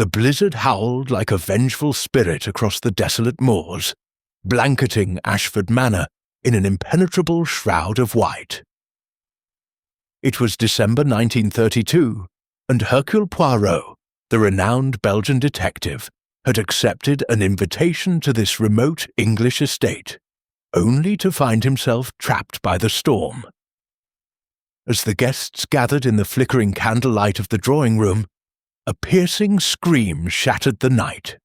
The blizzard howled like a vengeful spirit across the desolate moors, blanketing Ashford Manor in an impenetrable shroud of white. It was December 1932, and Hercule Poirot, the renowned Belgian detective, had accepted an invitation to this remote English estate, only to find himself trapped by the storm. As the guests gathered in the flickering candlelight of the drawing-room, a piercing scream shattered the night.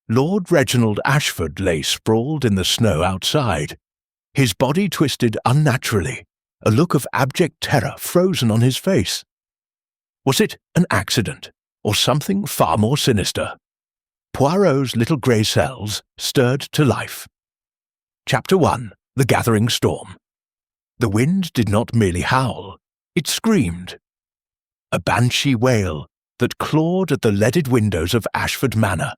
Lord Reginald Ashford lay sprawled in the snow outside, his body twisted unnaturally, a look of abject terror frozen on his face. Was it an accident, or something far more sinister? Poirot's little grey cells stirred to life. Chapter 1. The Gathering Storm. The wind did not merely howl, it screamed. A banshee wail that clawed at the leaded windows of Ashford Manor,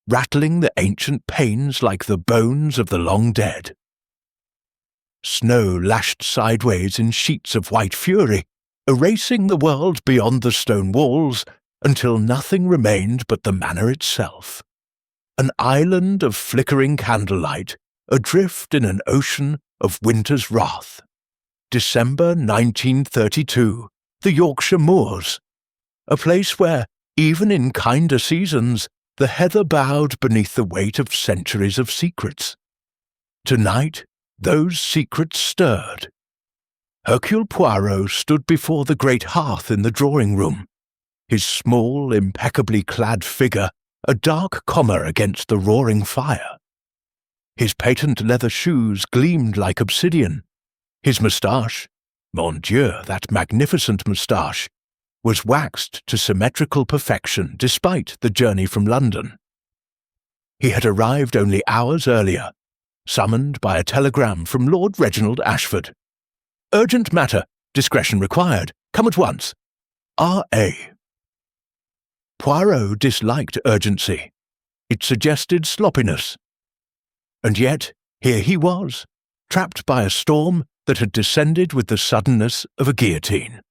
rattling the ancient panes like the bones of the long dead. Snow lashed sideways in sheets of white fury, erasing the world beyond the stone walls until nothing remained but the manor itself. An island of flickering candlelight, adrift in an ocean of winter's wrath. December 1932, the Yorkshire moors, a place where, even in kinder seasons, the heather bowed beneath the weight of centuries of secrets. Tonight, those secrets stirred. Hercule Poirot stood before the great hearth in the drawing-room, his small, impeccably clad figure a dark comma against the roaring fire. His patent leather shoes gleamed like obsidian. His moustache, mon Dieu, that magnificent moustache, was waxed to symmetrical perfection despite the journey from London. He had arrived only hours earlier, summoned by a telegram from Lord Reginald Ashford. "Urgent matter, discretion required, come at once. R.A." Poirot disliked urgency. It suggested sloppiness. And yet, here he was, trapped by a storm that had descended with the suddenness of a guillotine.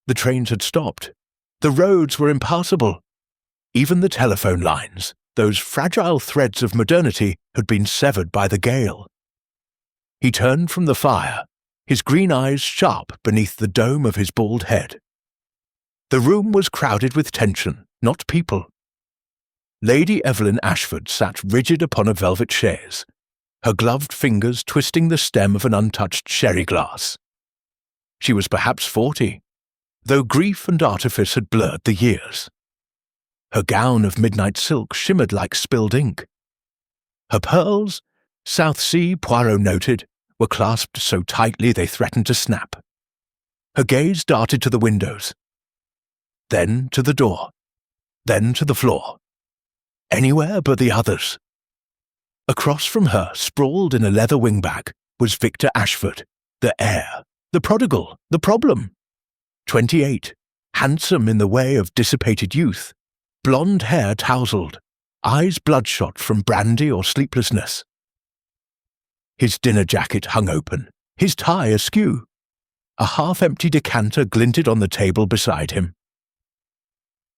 The trains had stopped. The roads were impassable. Even the telephone lines, those fragile threads of modernity, had been severed by the gale. He turned from the fire, his green eyes sharp beneath the dome of his bald head. The room was crowded with tension, not people. Lady Evelyn Ashford sat rigid upon a velvet chaise, her gloved fingers twisting the stem of an untouched sherry glass. She was perhaps 40, though grief and artifice had blurred the years. Her gown of midnight silk shimmered like spilled ink. Her pearls, South Sea, Poirot noted, were clasped so tightly they threatened to snap. Her gaze darted to the windows, then to the door, then to the floor. Anywhere but the others. Across from her, sprawled in a leather wingback, was Victor Ashford, the heir, the prodigal, the problem. 28, handsome in the way of dissipated youth, blonde hair tousled, eyes bloodshot from brandy or sleeplessness. His dinner jacket hung open, his tie askew. A half-empty decanter glinted on the table beside him.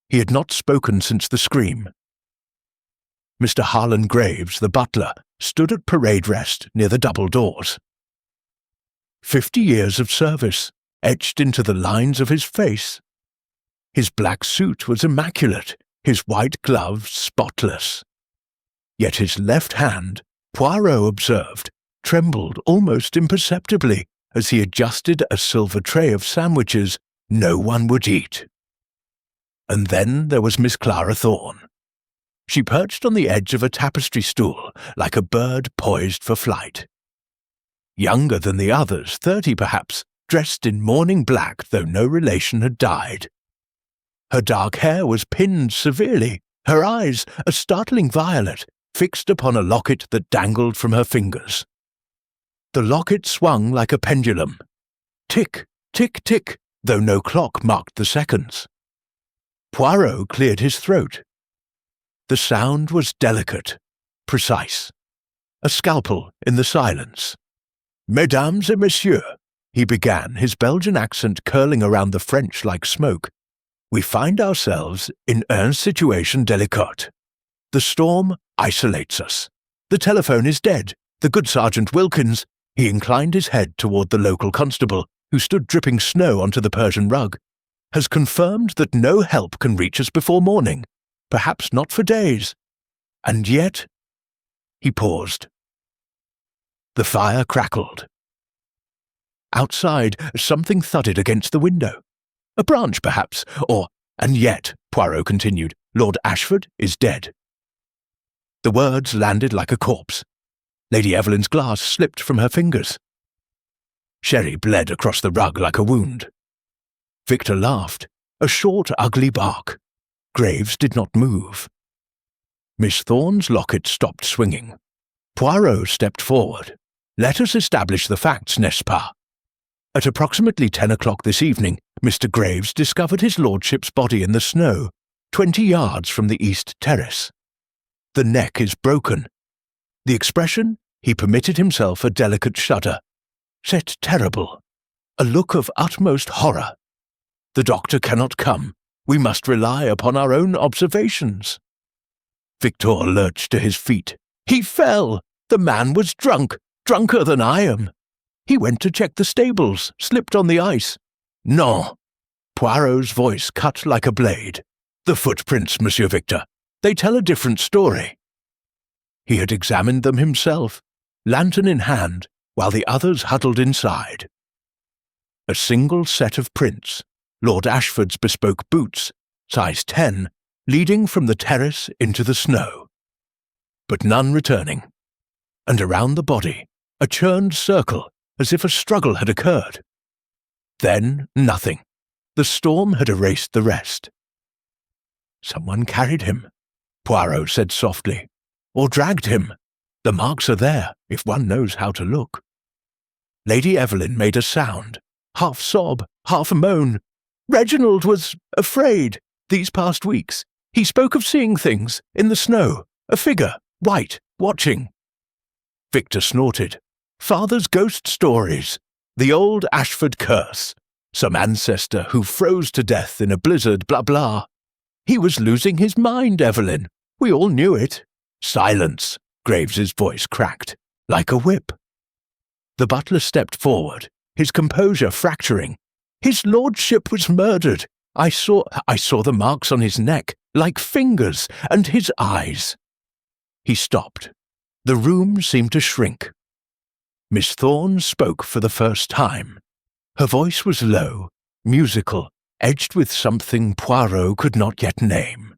He had not spoken since the scream. Mr. Harlan Graves, the butler, stood at parade rest near the double doors. 50 years of service, etched into the lines of his face. His black suit was immaculate, his white gloves spotless. Yet his left hand, Poirot observed, trembled almost imperceptibly as he adjusted a silver tray of sandwiches no one would eat. And then there was Miss Clara Thorne. She perched on the edge of a tapestry stool like a bird poised for flight. Younger than the others, 30 perhaps, dressed in mourning black though no relation had died. Her dark hair was pinned severely, her eyes, a startling violet, fixed upon a locket that dangled from her fingers. The locket swung like a pendulum. Tick, tick, tick, though no clock marked the seconds. Poirot cleared his throat. The sound was delicate, precise. A scalpel in the silence. "Mesdames et messieurs," he began, his Belgian accent curling around the French like smoke. We find ourselves in une situation délicate. The storm isolates us. The telephone is dead. The good Sergeant Wilkins, he inclined his head toward the local constable, who stood dripping snow onto the Persian rug, has confirmed that no help can reach us before morning, perhaps not for days. And yet... He paused. The fire crackled. Outside, something thudded against the window. A branch, perhaps, or, and yet, Poirot continued, Lord Ashford is dead. The words landed like a corpse. Lady Evelyn's glass slipped from her fingers. Sherry bled across the rug like a wound. Victor laughed, a short, ugly bark. Graves did not move. Miss Thorne's locket stopped swinging. Poirot stepped forward. Let us establish the facts, n'est-ce pas? At approximately 10 o'clock this evening, Mr. Graves discovered his lordship's body in the snow, 20 yards from the east terrace. The neck is broken. The expression, he permitted himself a delicate shudder. C'est terrible. A look of utmost horror. The doctor cannot come. We must rely upon our own observations. Victor lurched to his feet. He fell. The man was drunk, drunker than I am. He went to check the stables, slipped on the ice. Non. Poirot's voice cut like a blade. The footprints, Monsieur Victor. They tell a different story. He had examined them himself, lantern in hand, while the others huddled inside. A single set of prints, Lord Ashford's bespoke boots, size 10, leading from the terrace into the snow. But none returning. And around the body, a churned circle, as if a struggle had occurred. Then nothing. The storm had erased the rest. Someone carried him, Poirot said softly, or dragged him. The marks are there, if one knows how to look. Lady Evelyn made a sound, half sob, half moan. Reginald was afraid these past weeks. He spoke of seeing things in the snow, a figure, white, watching. Victor snorted. Father's ghost stories. The old Ashford curse. Some ancestor who froze to death in a blizzard, blah blah. He was losing his mind, Evelyn. We all knew it. Silence, Graves's voice cracked, like a whip. The butler stepped forward, his composure fracturing. His lordship was murdered. I saw the marks on his neck, like fingers, and his eyes. He stopped. The room seemed to shrink. Miss Thorne spoke for the first time. Her voice was low, musical, edged with something Poirot could not yet name.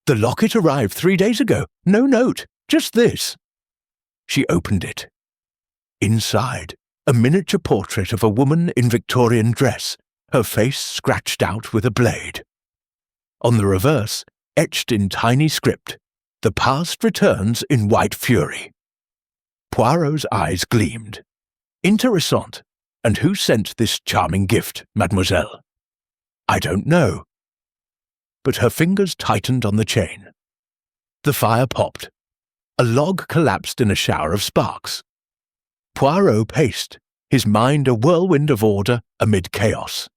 The locket arrived 3 days ago. No note, just this. She opened it. Inside, a miniature portrait of a woman in Victorian dress, her face scratched out with a blade. On the reverse, etched in tiny script, the past returns in white fury. Poirot's eyes gleamed. Interessant. And who sent this charming gift, mademoiselle? I don't know. But her fingers tightened on the chain. The fire popped. A log collapsed in a shower of sparks. Poirot paced, his mind a whirlwind of order amid chaos.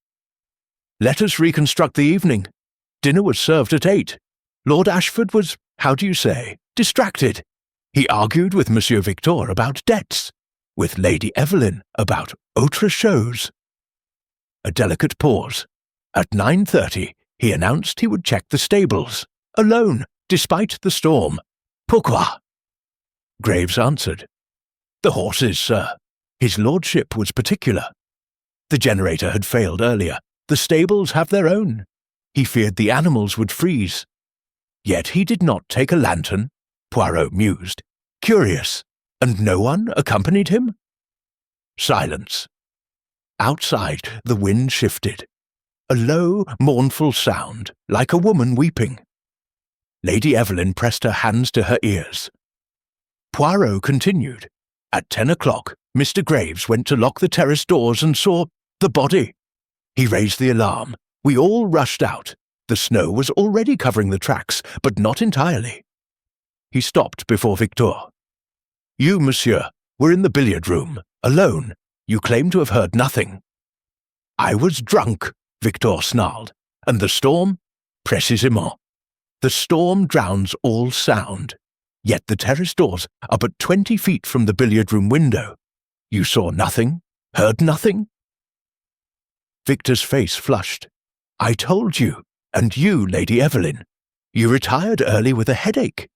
Let us reconstruct the evening. Dinner was served at 8. Lord Ashford was, how do you say, distracted. He argued with Monsieur Victor about debts, with Lady Evelyn about autre chose. A delicate pause. At 9:30, he announced he would check the stables, alone, despite the storm. Pourquoi? Graves answered. The horses, sir. His lordship was particular. The generator had failed earlier. The stables have their own. He feared the animals would freeze. Yet he did not take a lantern, Poirot mused. Curious. And no one accompanied him? Silence. Outside, the wind shifted. A low, mournful sound, like a woman weeping. Lady Evelyn pressed her hands to her ears. Poirot continued. At 10 o'clock, Mr. Graves went to lock the terrace doors and saw the body. He raised the alarm. We all rushed out. The snow was already covering the tracks, but not entirely. He stopped before Victor. You, monsieur, were in the billiard room, alone. You claim to have heard nothing. I was drunk, Victor snarled. and the storm presses him on. The storm drowns all sound, yet the terrace doors are but 20 feet from the billiard-room window. You saw nothing, heard nothing? Victor's face flushed. I told you, and you, Lady Evelyn. You retired early with a headache.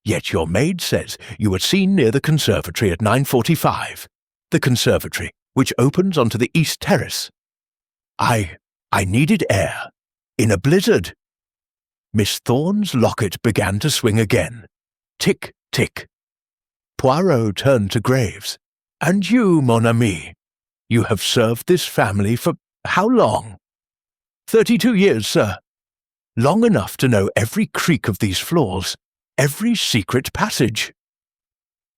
Yet your maid says you were seen near the conservatory at 9:45. The conservatory, which opens onto the east terrace. I needed air. In a blizzard. Miss Thorne's locket began to swing again. Tick, tick. Poirot turned to Graves. And you, mon ami, you have served this family for how long? 32 years, sir. Long enough to know every creak of these floors, every secret passage.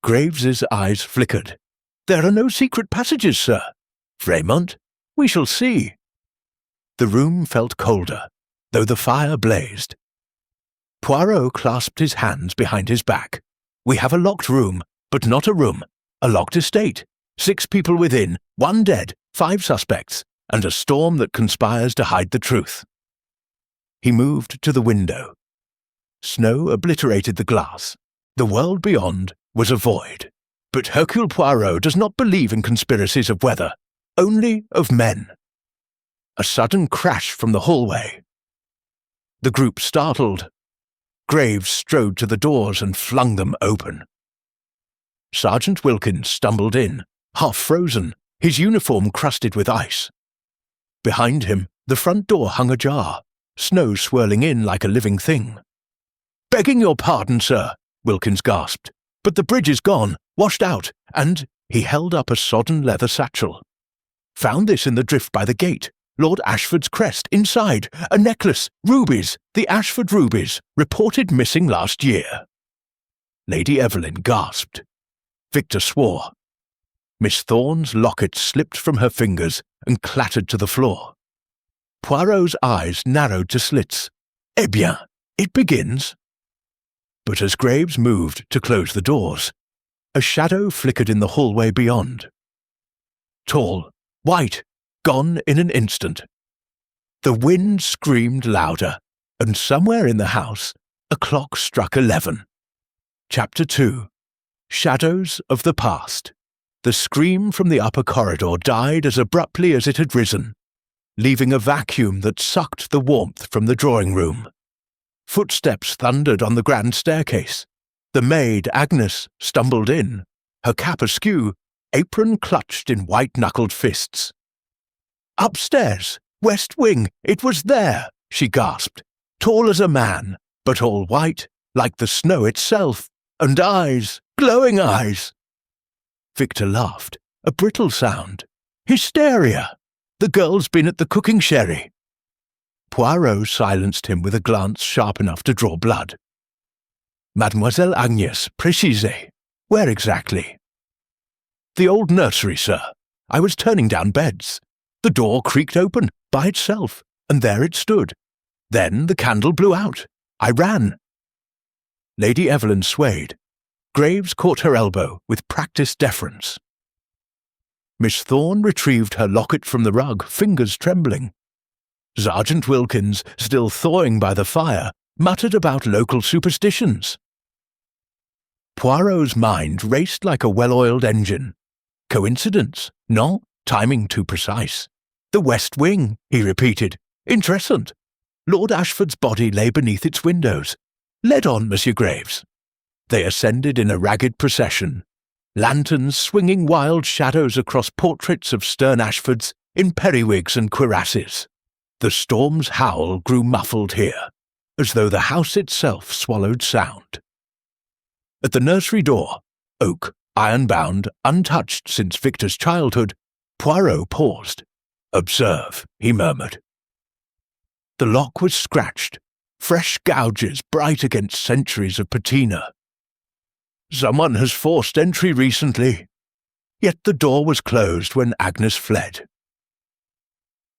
Graves's eyes flickered. There are no secret passages, sir. Fremont, we shall see. The room felt colder, though the fire blazed. Poirot clasped his hands behind his back. We have a locked room, but not a room. A locked estate. 6 people within, 1 dead, 5 suspects, and a storm that conspires to hide the truth. He moved to the window. Snow obliterated the glass. The world beyond was a void. But Hercule Poirot does not believe in conspiracies of weather, only of men. A sudden crash from the hallway. The group startled. Graves strode to the doors and flung them open. Sergeant Wilkins stumbled in, half frozen, his uniform crusted with ice. Behind him, the front door hung ajar, snow swirling in like a living thing. Begging your pardon, sir, Wilkins gasped, but the bridge is gone, washed out, and he held up a sodden leather satchel. Found this in the drift by the gate. Lord Ashford's crest, inside, a necklace, rubies, the Ashford rubies, reported missing last year. Lady Evelyn gasped. Victor swore. Miss Thorne's locket slipped from her fingers and clattered to the floor. Poirot's eyes narrowed to slits. Eh bien, it begins. But as Graves moved to close the doors, a shadow flickered in the hallway beyond. Tall, white, gone in an instant. The wind screamed louder, and somewhere in the house a clock struck 11. Chapter 2. Shadows of the Past. The scream from the upper corridor died as abruptly as it had risen, leaving a vacuum that sucked the warmth from the drawing-room. Footsteps thundered on the grand staircase. The maid, Agnes, stumbled in, her cap askew, apron clutched in white-knuckled fists. Upstairs, west wing, it was there, she gasped, tall as a man, but all white, like the snow itself, and eyes, glowing eyes. Victor laughed, a brittle sound. Hysteria! The girl's been at the cooking sherry. Poirot silenced him with a glance sharp enough to draw blood. Mademoiselle Agnes, précisez. Where exactly? The old nursery, sir. I was turning down beds. The door creaked open, by itself, and there it stood. Then the candle blew out. I ran. Lady Evelyn swayed. Graves caught her elbow with practised deference. Miss Thorne retrieved her locket from the rug, fingers trembling. Sergeant Wilkins, still thawing by the fire, muttered about local superstitions. Poirot's mind raced like a well-oiled engine. Coincidence? No, timing too precise. The West Wing, he repeated. Interessant. Lord Ashford's body lay beneath its windows. Lead on, Monsieur Graves. They ascended in a ragged procession, lanterns swinging wild shadows across portraits of stern Ashfords in periwigs and cuirasses. The storm's howl grew muffled here, as though the house itself swallowed sound. At the nursery door, oak, iron-bound, untouched since Victor's childhood, Poirot paused. "Observe," he murmured. The lock was scratched, fresh gouges bright against centuries of patina. Someone has forced entry recently. Yet the door was closed when Agnes fled.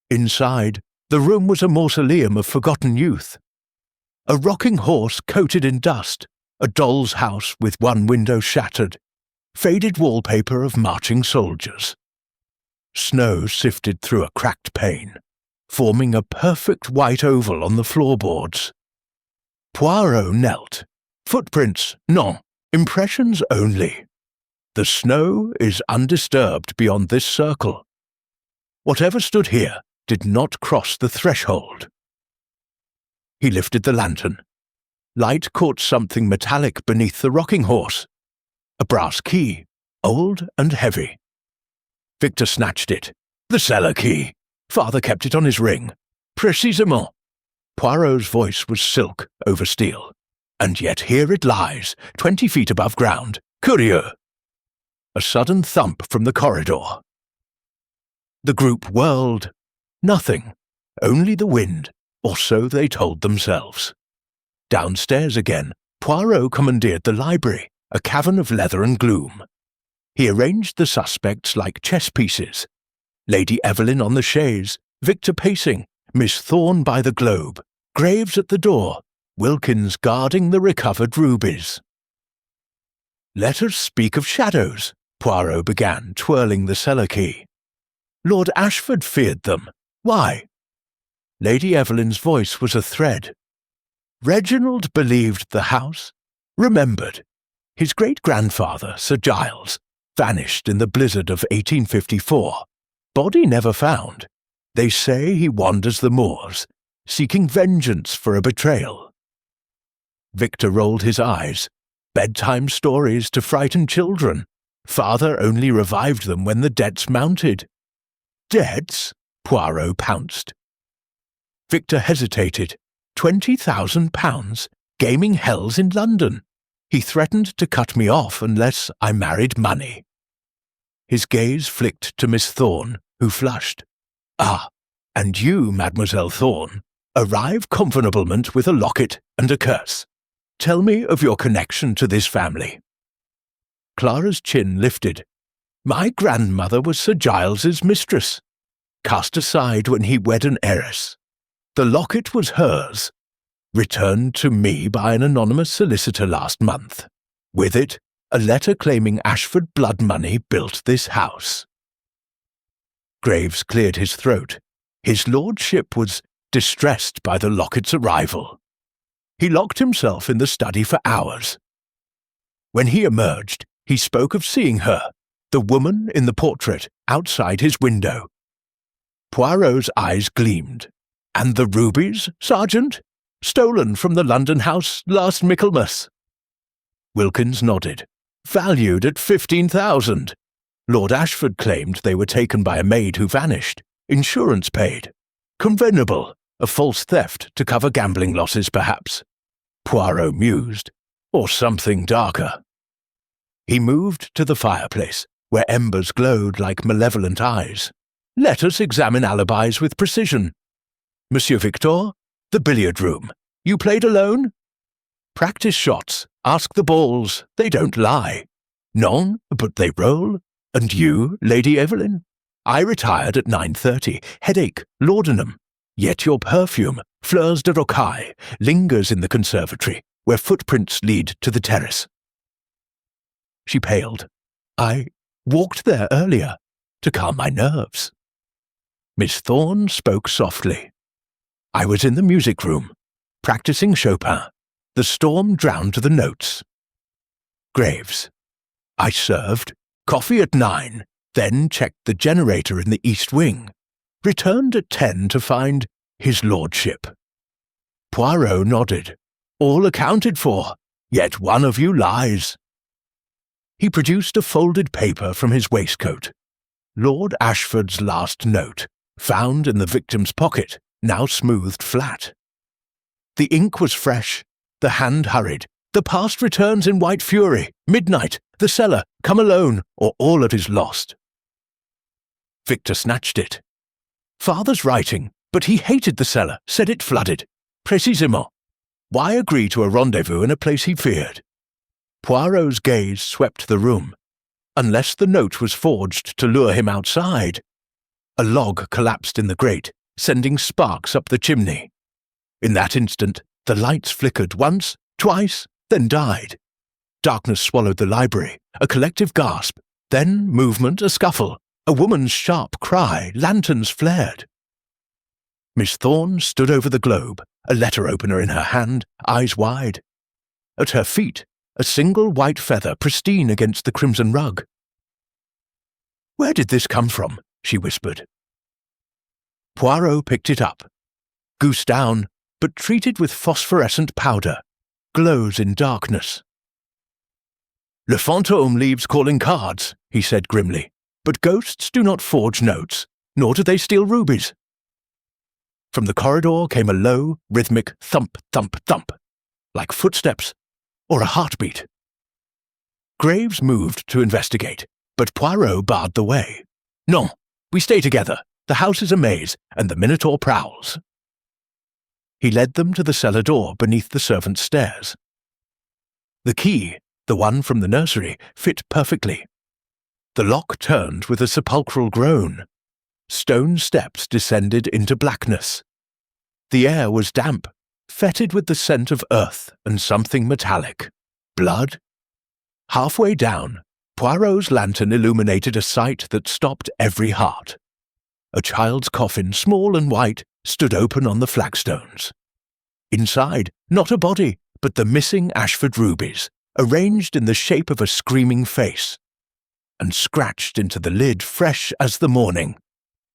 Inside, the room was a mausoleum of forgotten youth. A rocking horse coated in dust, a doll's house with one window shattered, faded wallpaper of marching soldiers. Snow sifted through a cracked pane. forming a perfect white oval on the floorboards. Poirot knelt. Footprints, non. Impressions only. The snow is undisturbed beyond this circle. Whatever stood here did not cross the threshold. He lifted the lantern. Light caught something metallic beneath the rocking horse. A brass key, old and heavy. Victor snatched it. The cellar key. Father kept it on his ring. Précisément. Poirot's voice was silk over steel. And yet here it lies, 20 feet above ground. Curieux. A sudden thump from the corridor. The group whirled. Nothing. Only the wind, or so they told themselves. Downstairs again, Poirot commandeered the library, a cavern of leather and gloom. He arranged the suspects like chess pieces. Lady Evelyn on the chaise, Victor pacing, Miss Thorne by the globe, Graves at the door, Wilkins guarding the recovered rubies. "Let us speak of shadows," Poirot began, twirling the cellar key. "Lord Ashford feared them. Why?" Lady Evelyn's voice was a thread. "Reginald believed the house, remembered. His great-grandfather, Sir Giles, vanished in the blizzard of 1854. Body never found. They say he wanders the moors, seeking vengeance for a betrayal." Victor rolled his eyes. Bedtime stories to frighten children. Father only revived them when the debts mounted. "Debts?" Poirot pounced. Victor hesitated. £20,000, gaming hells in London. He threatened to cut me off unless I married money. His gaze flicked to Miss Thorne, who flushed. "Ah, and you, Mademoiselle Thorne, arrive convenablement with a locket and a curse. Tell me of your connection to this family." Clara's chin lifted. "My grandmother was Sir Giles's mistress, cast aside when he wed an heiress. The locket was hers, returned to me by an anonymous solicitor last month. With it, a letter claiming Ashford blood money built this house." Graves cleared his throat. His lordship was distressed by the locket's arrival. He locked himself in the study for hours. When he emerged, he spoke of seeing her, the woman in the portrait, outside his window. Poirot's eyes gleamed. "And the rubies, Sergeant? Stolen from the London house last Michaelmas." Wilkins nodded. "Valued at 15,000. Lord Ashford claimed they were taken by a maid who vanished. Insurance paid. Convenable. A false theft to cover gambling losses, perhaps." Poirot mused. "Or something darker." He moved to the fireplace, where embers glowed like malevolent eyes. "Let us examine alibis with precision. Monsieur Victor, the billiard room. You played alone?" "Practice shots. Ask the balls. They don't lie." "Non, but they roll. And you, Lady Evelyn?" "I retired at 9:30. Headache, laudanum. Yet your perfume, fleurs de rocaille, lingers in the conservatory, where footprints lead to the terrace." She paled. "I walked there earlier, to calm my nerves." Miss Thorne spoke softly. "I was in the music room, practicing Chopin. The storm drowned the notes." Graves. "I served. Coffee at 9, then checked the generator in the east wing. Returned at 10 to find his lordship." Poirot nodded. "All accounted for, yet one of you lies." He produced a folded paper from his waistcoat. Lord Ashford's last note, found in the victim's pocket, now smoothed flat. The ink was fresh. The hand hurried. "The past returns in white fury. Midnight. The cellar. Come alone, or all of is lost." Victor snatched it. "Father's writing, but he hated the cellar, said it flooded. Précisément. Why agree to a rendezvous in a place he feared?" Poirot's gaze swept the room. Unless the note was forged to lure him outside. A log collapsed in the grate, sending sparks up the chimney. In that instant, the lights flickered once, twice, then died. Darkness swallowed the library, a collective gasp, then movement, a scuffle, a woman's sharp cry, lanterns flared. Miss Thorne stood over the globe, a letter opener in her hand, eyes wide. At her feet, a single white feather pristine against the crimson rug. "Where did this come from?" she whispered. Poirot picked it up. Goose down, but treated with phosphorescent powder, glows in darkness. "Le fantôme leaves calling cards," he said grimly, "but ghosts do not forge notes, nor do they steal rubies." From the corridor came a low, rhythmic thump, thump, thump, like footsteps or a heartbeat. Graves moved to investigate, but Poirot barred the way. "Non, we stay together. The house is a maze, and the Minotaur prowls." He led them to the cellar door beneath the servants' stairs. The key, the one from the nursery, fit perfectly. The lock turned with a sepulchral groan. Stone steps descended into blackness. The air was damp, fetid with the scent of earth and something metallic. Blood? Halfway down, Poirot's lantern illuminated a sight that stopped every heart. A child's coffin, small and white, stood open on the flagstones. Inside, not a body, but the missing Ashford rubies, arranged in the shape of a screaming face. And scratched into the lid fresh as the morning.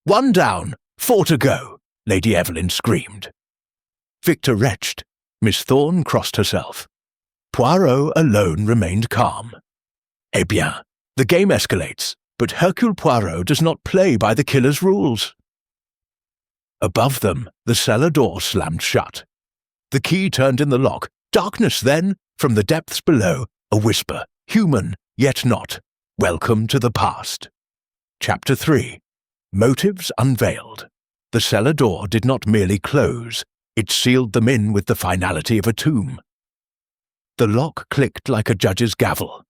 "One down, 4 to go," Lady Evelyn screamed. Victor retched. Miss Thorne crossed herself. Poirot alone remained calm. Eh bien, the game escalates, but Hercule Poirot does not play by the killer's rules. Above them, the cellar door slammed shut. The key turned in the lock. Darkness then, from the depths below, a whisper, human, yet not. Welcome to the past. Chapter 3. Motives unveiled. The cellar door did not merely close, it sealed them in with the finality of a tomb. The lock clicked like a judge's gavel.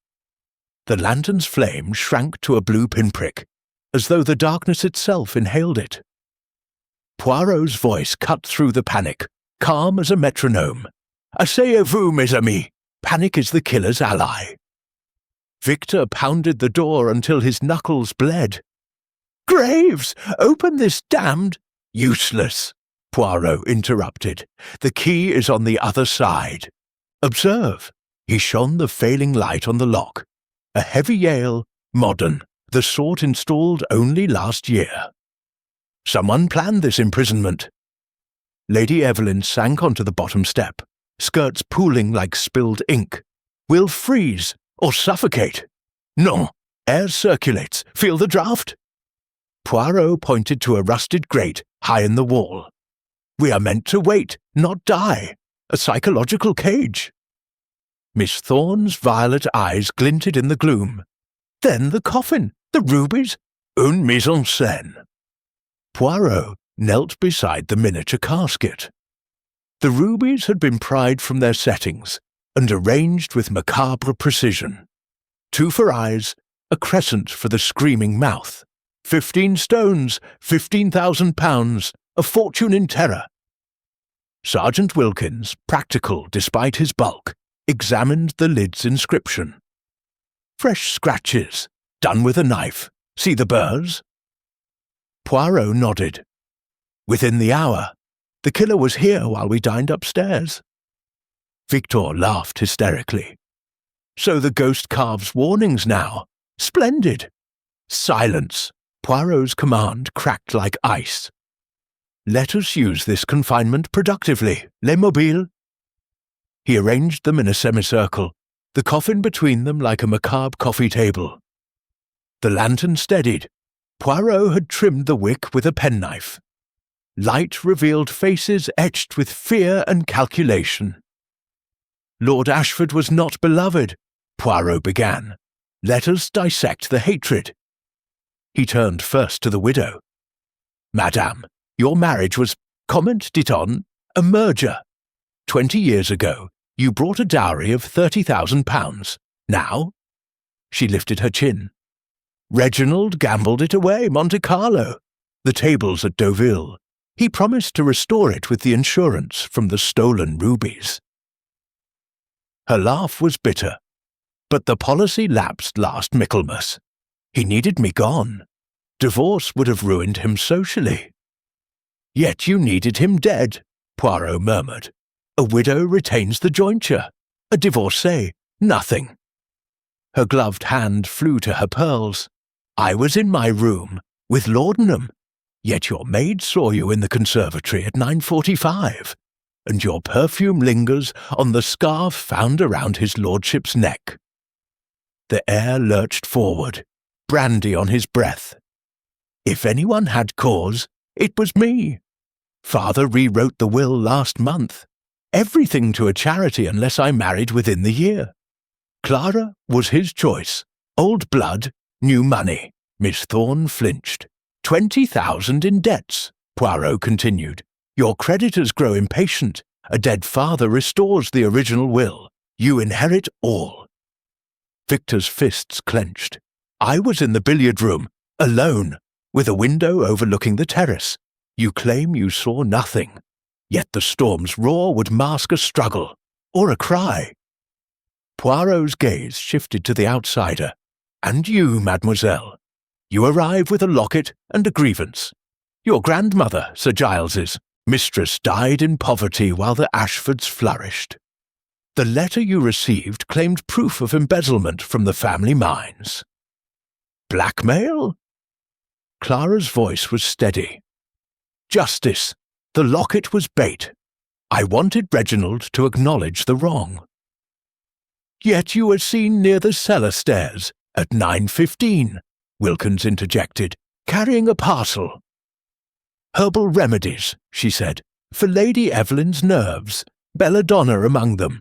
The lantern's flame shrank to a blue pinprick, as though the darkness itself inhaled it. Poirot's voice cut through the panic, calm as a metronome. "Asseyez-vous, mes amis. Panic is the killer's ally." Victor pounded the door until his knuckles bled. "Graves, open this damned—" "Useless," Poirot interrupted. "The key is on the other side. Observe." He shone the failing light on the lock. A heavy Yale, modern, the sort installed only last year. Someone planned this imprisonment. Lady Evelyn sank onto the bottom step, skirts pooling like spilled ink. "We'll freeze or suffocate." "Non, air circulates. Feel the draught." Poirot pointed to a rusted grate high in the wall. "We are meant to wait, not die. A psychological cage." Miss Thorne's violet eyes glinted in the gloom. "Then the coffin, the rubies, une mise en scène." Poirot knelt beside the miniature casket. The rubies had been pried from their settings and arranged with macabre precision. 2 for eyes, a crescent for the screaming mouth. 15 stones, £15,000, a fortune in terror. Sergeant Wilkins, practical despite his bulk, examined the lid's inscription. "Fresh scratches, done with a knife. See the burrs?" Poirot nodded. "Within the hour. The killer was here while we dined upstairs." Victor laughed hysterically. "So the ghost carves warnings now. Splendid." "Silence." Poirot's command cracked like ice. "Let us use this confinement productively. Les mobiles." He arranged them in a semicircle, the coffin between them like a macabre coffee table. The lantern steadied. Poirot had trimmed the wick with a penknife. Light revealed faces etched with fear and calculation. "Lord Ashford was not beloved," Poirot began. "Let us dissect the hatred." He turned first to the widow. "Madame, your marriage was, comment dit-on, a merger. 20 years ago, you brought a dowry of £30,000. Now?" She lifted her chin. "Reginald gambled it away, Monte Carlo. The tables at Deauville. He promised to restore it with the insurance from the stolen rubies." Her laugh was bitter. "But the policy lapsed last Michaelmas. He needed me gone. Divorce would have ruined him socially." Yet you needed him dead, Poirot murmured. A widow retains the jointure. A divorcee, nothing. Her gloved hand flew to her pearls. I was in my room, with laudanum. Yet your maid saw you in the conservatory at 9:45, and your perfume lingers on the scarf found around his lordship's neck. The air lurched forward, brandy on his breath. If anyone had cause, it was me. Father rewrote the will last month. Everything to a charity unless I married within the year. Clara was his choice. Old blood, new money. Miss Thorne flinched. 20,000 in debts, Poirot continued. Your creditors grow impatient. A dead father restores the original will. You inherit all. Victor's fists clenched. I was in the billiard room, alone, with a window overlooking the terrace. You claim you saw nothing. Yet the storm's roar would mask a struggle, or a cry. Poirot's gaze shifted to the outsider. And you, mademoiselle. You arrive with a locket and a grievance. Your grandmother, Sir Giles's, mistress died in poverty while the Ashfords flourished. The letter you received claimed proof of embezzlement from the family mines. Blackmail? Clara's voice was steady. Justice. The locket was bait. I wanted Reginald to acknowledge the wrong. Yet you were seen near the cellar stairs at 9:15, Wilkins interjected, carrying a parcel. Herbal remedies, she said, for Lady Evelyn's nerves, belladonna among them.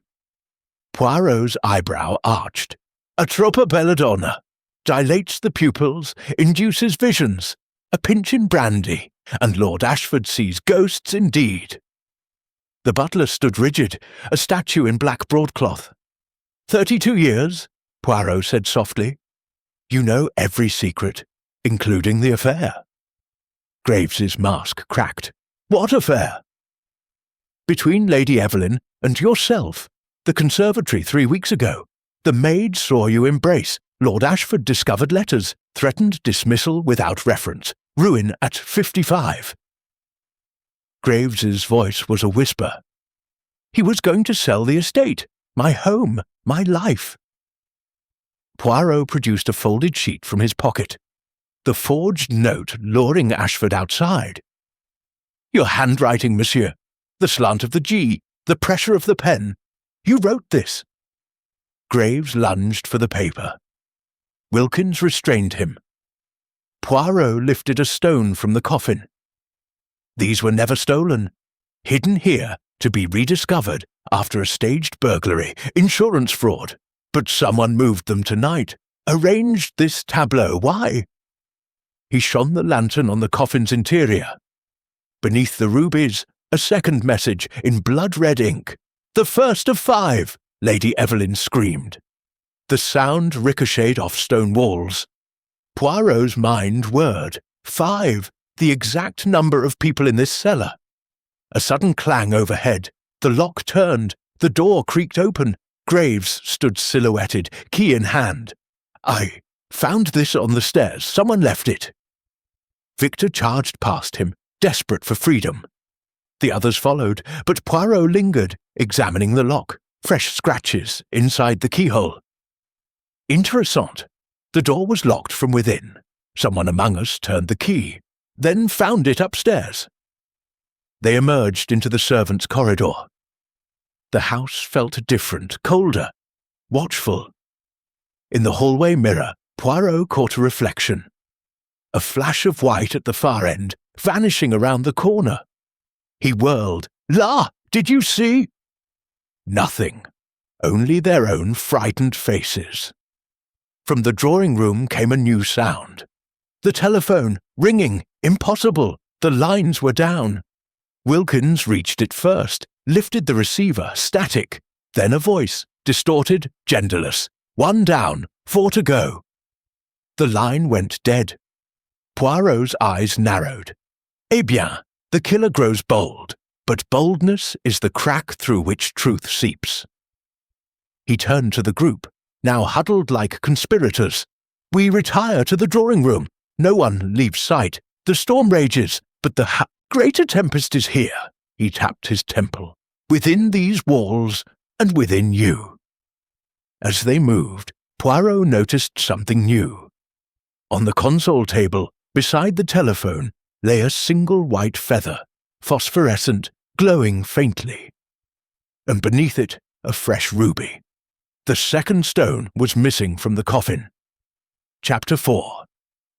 Poirot's eyebrow arched. Atropa belladonna. Dilates the pupils, induces visions. A pinch in brandy, and Lord Ashford sees ghosts indeed. The butler stood rigid, a statue in black broadcloth. 32 years, Poirot said softly. You know every secret, including the affair. Graves's mask cracked. What affair? Between Lady Evelyn and yourself. The conservatory 3 weeks ago. The maid saw you embrace. Lord Ashford discovered letters, threatened dismissal without reference. Ruin at 55. Graves's voice was a whisper. He was going to sell the estate, my home, my life. Poirot produced a folded sheet from his pocket. The forged note luring Ashford outside. Your handwriting, monsieur. The slant of the G, the pressure of the pen. You wrote this. Graves lunged for the paper. Wilkins restrained him. Poirot lifted a stone from the coffin. These were never stolen. Hidden here to be rediscovered after a staged burglary, insurance fraud. But someone moved them tonight, arranged this tableau. Why? He shone the lantern on the coffin's interior. Beneath the rubies, a second message in blood-red ink. The first of 5, Lady Evelyn screamed. The sound ricocheted off stone walls. Poirot's mind whirred. 5, the exact number of people in this cellar. A sudden clang overhead. The lock turned. The door creaked open. Graves stood silhouetted, key in hand. I found this on the stairs. Someone left it. Victor charged past him, desperate for freedom. The others followed, but Poirot lingered, examining the lock. Fresh scratches inside the keyhole. Interessant. The door was locked from within. Someone among us turned the key, then found it upstairs. They emerged into the servants' corridor. The house felt different, colder, watchful. In the hallway mirror, Poirot caught a reflection. A flash of white at the far end, vanishing around the corner. He whirled. La! Did you see? Nothing. Only their own frightened faces. From the drawing-room came a new sound. The telephone, ringing, impossible. The lines were down. Wilkins reached it first, lifted the receiver, static. Then a voice, distorted, genderless. 1 down, 4 to go. The line went dead. Poirot's eyes narrowed. Eh bien, the killer grows bold, but boldness is the crack through which truth seeps. He turned to the group, now huddled like conspirators. We retire to the drawing-room. No one leaves sight. The storm rages, but the Greater tempest is here, he tapped his temple, within these walls and within you. As they moved, Poirot noticed something new. On the console table, beside the telephone, lay a single white feather, phosphorescent, glowing faintly. And beneath it, a fresh ruby. The second stone was missing from the coffin. Chapter 4.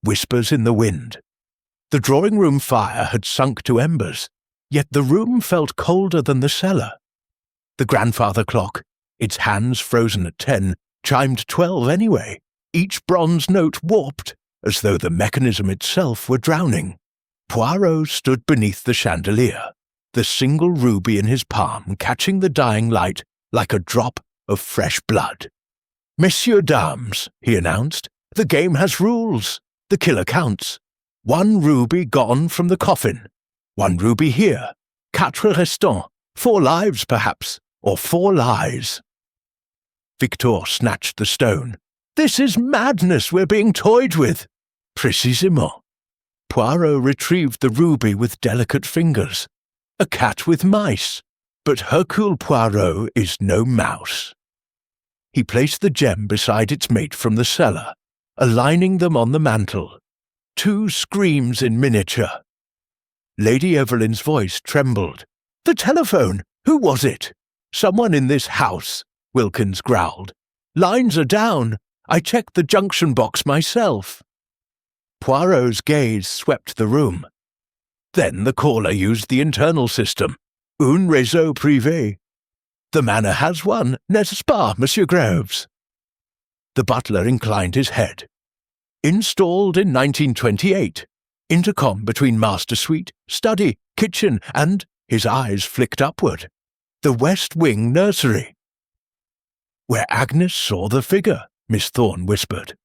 Whispers in the Wind. The drawing-room fire had sunk to embers, yet the room felt colder than the cellar. The grandfather clock, its hands frozen at 10, chimed 12 anyway, each bronze note warped, as though the mechanism itself were drowning. Poirot stood beneath the chandelier, the single ruby in his palm catching the dying light like a drop of fresh blood. "Messieurs, dames," he announced, "the game has rules. The killer counts. 1 ruby gone from the coffin. 1 ruby here. 4 restants. 4 lives, perhaps, or 4 lies." Victor snatched the stone. "This is madness we're being toyed with." "Précisément." Poirot retrieved the ruby with delicate fingers. A cat with mice. But Hercule Poirot is no mouse. He placed the gem beside its mate from the cellar, aligning them on the mantel. 2 screams in miniature. Lady Evelyn's voice trembled. "The telephone! Who was it?" "Someone in this house," Wilkins growled. "Lines are down. I checked the junction box myself." Poirot's gaze swept the room. Then the caller used the internal system. Un réseau privé. "The manor has one, n'est-ce pas, Monsieur Graves?" The butler inclined his head. "Installed in 1928. Intercom between master suite, study, kitchen, and," his eyes flicked upward, "the West Wing nursery." "Where Agnes saw the figure," Miss Thorne whispered.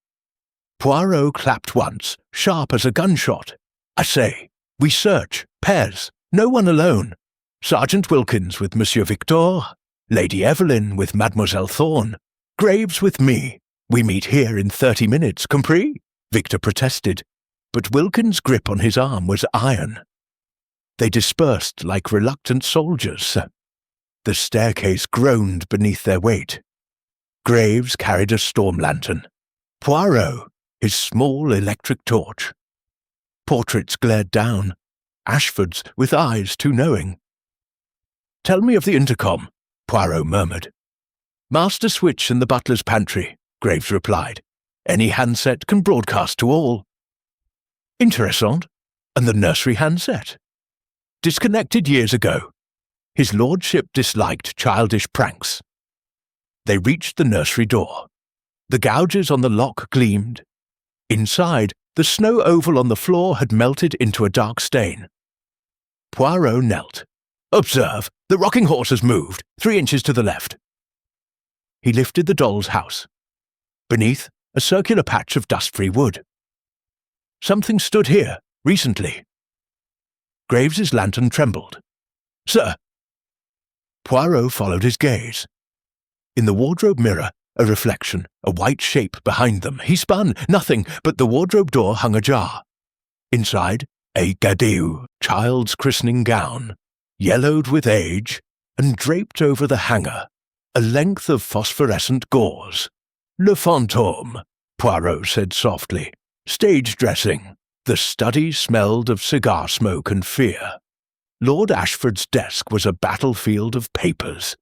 Poirot clapped once, sharp as a gunshot. "I say, we search, pairs, no one alone. Sergeant Wilkins with Monsieur Victor, Lady Evelyn with Mademoiselle Thorne, Graves with me. We meet here in 30 minutes, compris?" Victor protested, but Wilkins' grip on his arm was iron. They dispersed like reluctant soldiers. The staircase groaned beneath their weight. Graves carried a storm lantern. Poirot, his small electric torch. Portraits glared down, Ashford's with eyes too knowing. "Tell me of the intercom," Poirot murmured. "Master switch in the butler's pantry," Graves replied. "Any handset can broadcast to all." "Interessant. And the nursery handset?" "Disconnected years ago. His lordship disliked childish pranks." They reached the nursery door. The gouges on the lock gleamed. Inside, the snow oval on the floor had melted into a dark stain. Poirot knelt. "Observe, the rocking horse has moved, 3 inches to the left." He lifted the doll's house. Beneath, a circular patch of dust-free wood. "Something stood here, recently." Graves's lantern trembled. "Sir!" Poirot followed his gaze. In the wardrobe mirror, a reflection, a white shape behind them. He spun, nothing, but the wardrobe door hung ajar. Inside, a gadeu, child's christening gown, yellowed with age, and draped over the hanger, a length of phosphorescent gauze. "Le fantôme," Poirot said softly. "Stage dressing." The study smelled of cigar smoke and fear. Lord Ashford's desk was a battlefield of papers.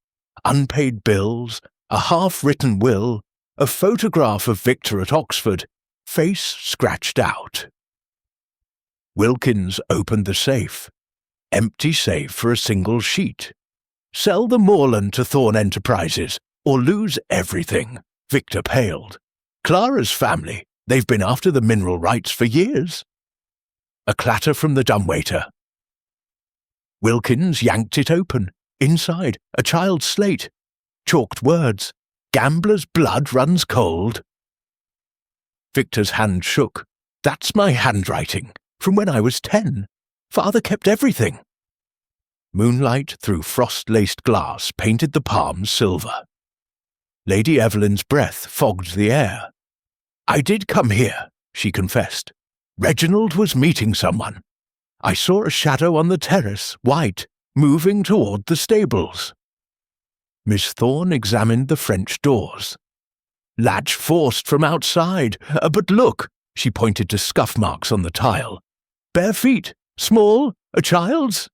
Unpaid bills, a half-written will, a photograph of Victor at Oxford, face scratched out. Wilkins opened the safe. Empty safe for a single sheet. "Sell the moorland to Thorne Enterprises, or lose everything," Victor paled. "Clara's family, they've been after the mineral rights for years." A clatter from the dumbwaiter. Wilkins yanked it open. Inside, a child's slate. Chalked words. "Gambler's blood runs cold." Victor's hand shook. "That's my handwriting, from when I was 10. Father kept everything." Moonlight through frost-laced glass painted the palms silver. Lady Evelyn's breath fogged the air. "I did come here," she confessed. "Reginald was meeting someone. I saw a shadow on the terrace, white, moving toward the stables. Miss Thorne examined the French doors. Latch forced from outside, but look, she pointed to scuff marks on the tile. Bare feet, small, a child's?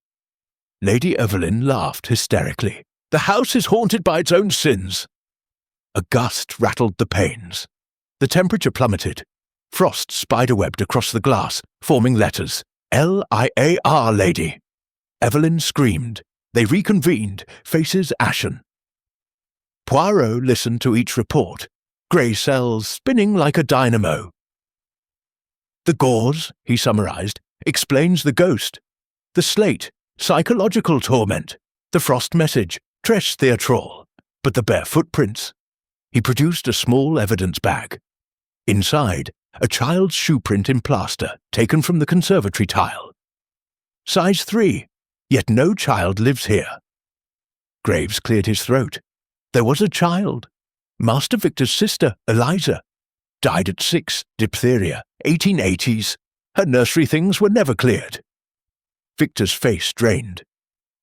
Lady Evelyn laughed hysterically. The house is haunted by its own sins. A gust rattled the panes. The temperature plummeted. Frost spiderwebbed across the glass, forming letters. L-I-A-R, lady. Evelyn screamed. They reconvened, faces ashen. Poirot listened to each report, grey cells spinning like a dynamo. The gauze, he summarized, explains the ghost. The slate, psychological torment. The frost message, tres theatrale. But the bare footprints. He produced a small evidence bag. Inside, a child's shoe print in plaster, taken from the conservatory tile. Size 3, yet no child lives here. Graves cleared his throat. There was a child. Master Victor's sister, Eliza. Died at 6, diphtheria, 1880s. Her nursery things were never cleared. Victor's face drained.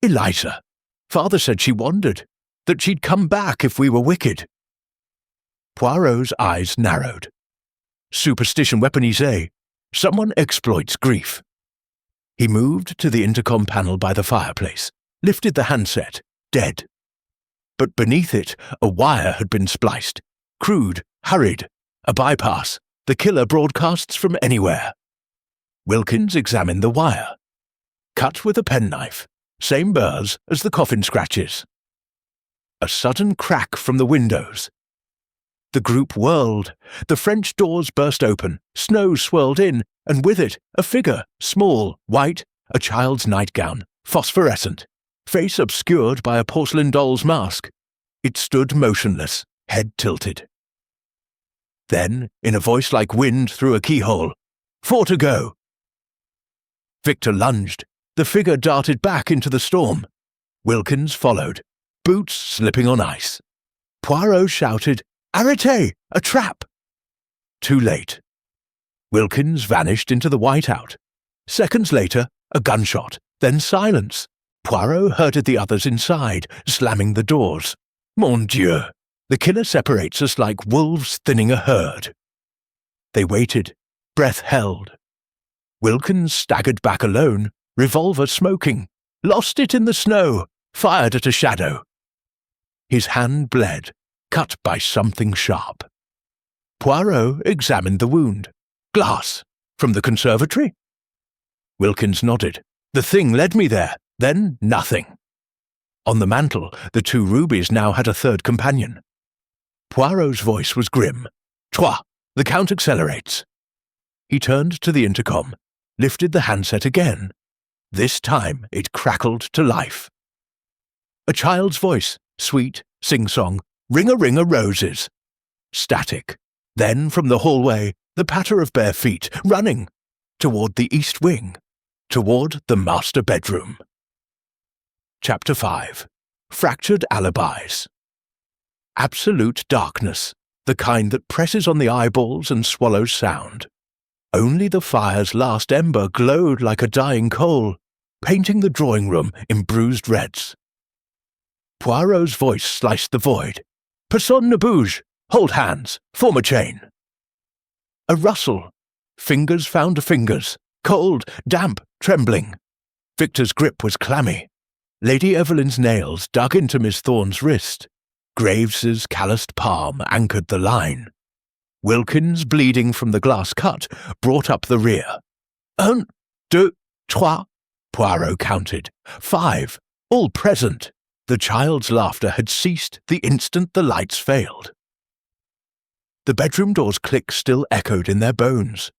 Eliza. Father said she wandered, that she'd come back if we were wicked. Poirot's eyes narrowed. Superstition weaponisée. Someone exploits grief. He moved to the intercom panel by the fireplace, lifted the handset, dead. But beneath it, a wire had been spliced. Crude, hurried, a bypass. The killer broadcasts from anywhere. Wilkins examined the wire. Cut with a penknife, same burrs as the coffin scratches. A sudden crack from the windows. The group whirled. The French doors burst open, snow swirled in, and with it, a figure, small, white, a child's nightgown, phosphorescent, face obscured by a porcelain doll's mask. It stood motionless, head tilted. Then, in a voice like wind through a keyhole, 4 to go. Victor lunged. The figure darted back into the storm. Wilkins followed, boots slipping on ice. Poirot shouted, Arrêtez! A trap! Too late. Wilkins vanished into the whiteout. Seconds later, a gunshot, then silence. Poirot herded the others inside, slamming the doors. Mon Dieu! The killer separates us like wolves thinning a herd. They waited, breath held. Wilkins staggered back alone, revolver smoking, lost it in the snow, fired at a shadow. His hand bled, cut by something sharp. Poirot examined the wound. Glass. From the conservatory? Wilkins nodded. The thing led me there, then nothing. On the mantel, the 2 rubies now had a third companion. Poirot's voice was grim. Trois. The count accelerates. He turned to the intercom, lifted the handset again. This time it crackled to life. A child's voice, sweet, sing-song, ring-a-ring-a roses. Static. Then from the hallway, the patter of bare feet, running. Toward the east wing. Toward the master bedroom. Chapter 5. Fractured Alibis. Absolute darkness, the kind that presses on the eyeballs and swallows sound. Only the fire's last ember glowed like a dying coal, painting the drawing room in bruised reds. Poirot's voice sliced the void. Personne ne bouge. Hold hands. Form a chain. A rustle. Fingers found fingers. Cold, damp, trembling. Victor's grip was clammy. Lady Evelyn's nails dug into Miss Thorne's wrist. Graves's calloused palm anchored the line. Wilkins, bleeding from the glass cut, brought up the rear. 1, 2, 3, Poirot counted. 5, all present. The child's laughter had ceased the instant the lights failed. The bedroom door's click still echoed in their bones.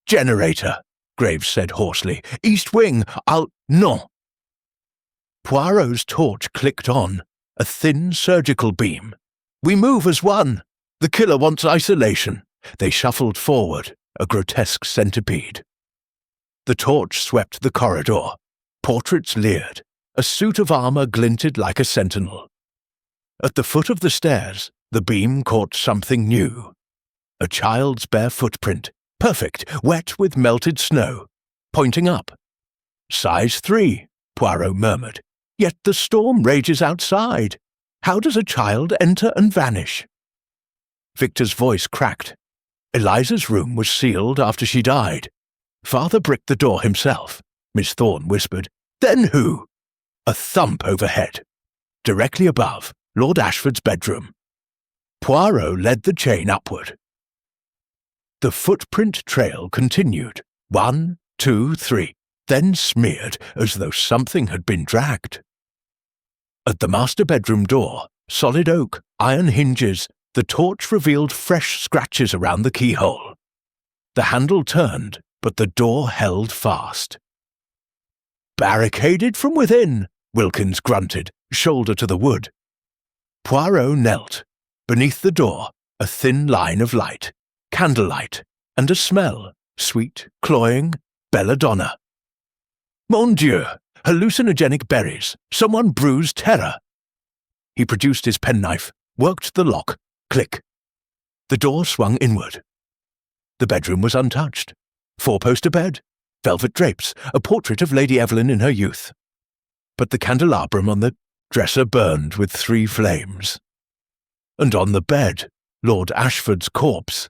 Generator, Graves said hoarsely. East wing, non. Poirot's torch clicked on, a thin surgical beam. We move as one. The killer wants isolation. They shuffled forward, a grotesque centipede. The torch swept the corridor. Portraits leered. A suit of armor glinted like a sentinel. At the foot of the stairs, the beam caught something new. A child's bare footprint, perfect, wet with melted snow. pointing up. "Size 3, Poirot murmured. "Yet the storm rages outside. How does a child enter and vanish?" Victor's voice cracked. Eliza's room was sealed after she died. Father bricked the door himself, Miss Thorne whispered. "Then who?" A thump overhead. Directly above, Lord Ashford's bedroom. Poirot led the chain upward. The footprint trail continued. 1, 2, 3, then smeared as though something had been dragged. At the master bedroom door, solid oak, iron hinges, the torch revealed fresh scratches around the keyhole. The handle turned, but the door held fast. "Barricaded from within," Wilkins grunted, shoulder to the wood. Poirot knelt. Beneath the door, a thin line of light, candlelight, and a smell, sweet, cloying, belladonna. "Mon Dieu! Hallucinogenic berries. Someone brews terror." He produced his penknife, worked the lock. Click. The door swung inward. The bedroom was untouched. Four-poster bed, velvet drapes, a portrait of Lady Evelyn in her youth. But the candelabrum on the dresser burned with 3 flames. And on the bed, Lord Ashford's corpse,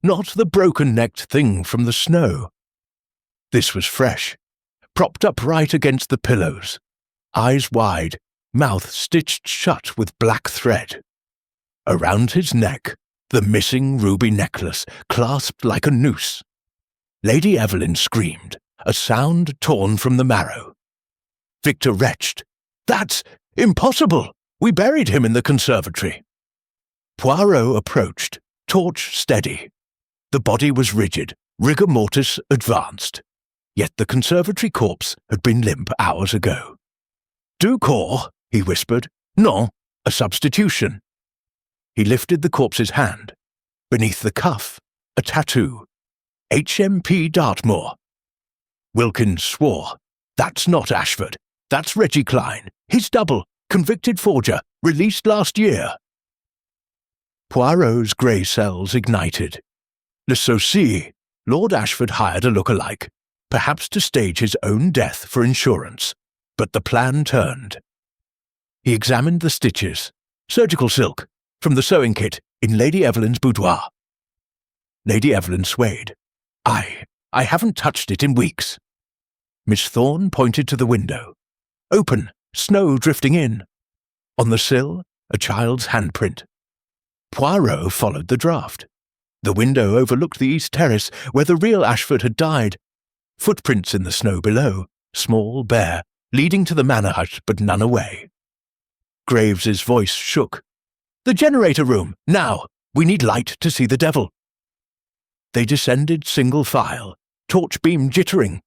not the broken-necked thing from the snow. This was fresh, propped upright against the pillows, eyes wide, mouth stitched shut with black thread. Around his neck, the missing ruby necklace clasped like a noose. Lady Evelyn screamed, a sound torn from the marrow. Victor retched. "That's impossible! We buried him in the conservatory." Poirot approached, torch steady. The body was rigid, rigor mortis advanced. Yet the conservatory corpse had been limp hours ago. "Du corps," he whispered. "Non, a substitution." He lifted the corpse's hand. Beneath the cuff, a tattoo. HMP Dartmoor. Wilkins swore. "That's not Ashford. That's Reggie Klein, his double, convicted forger, released last year." Poirot's grey cells ignited. Le Saucy, Lord Ashford hired a look-alike, perhaps to stage his own death for insurance, but the plan turned. He examined the stitches. Surgical silk, from the sewing kit in Lady Evelyn's boudoir. Lady Evelyn swayed. I haven't touched it in weeks." Miss Thorne pointed to the window. Open, snow drifting in. On the sill, a child's handprint. Poirot followed the draught. The window overlooked the east terrace where the real Ashford had died. Footprints in the snow below, small, bare, leading to the manor hut but none away. Graves's voice shook. "The generator room, now! We need light to see the devil." They descended single file, torch beam jittering.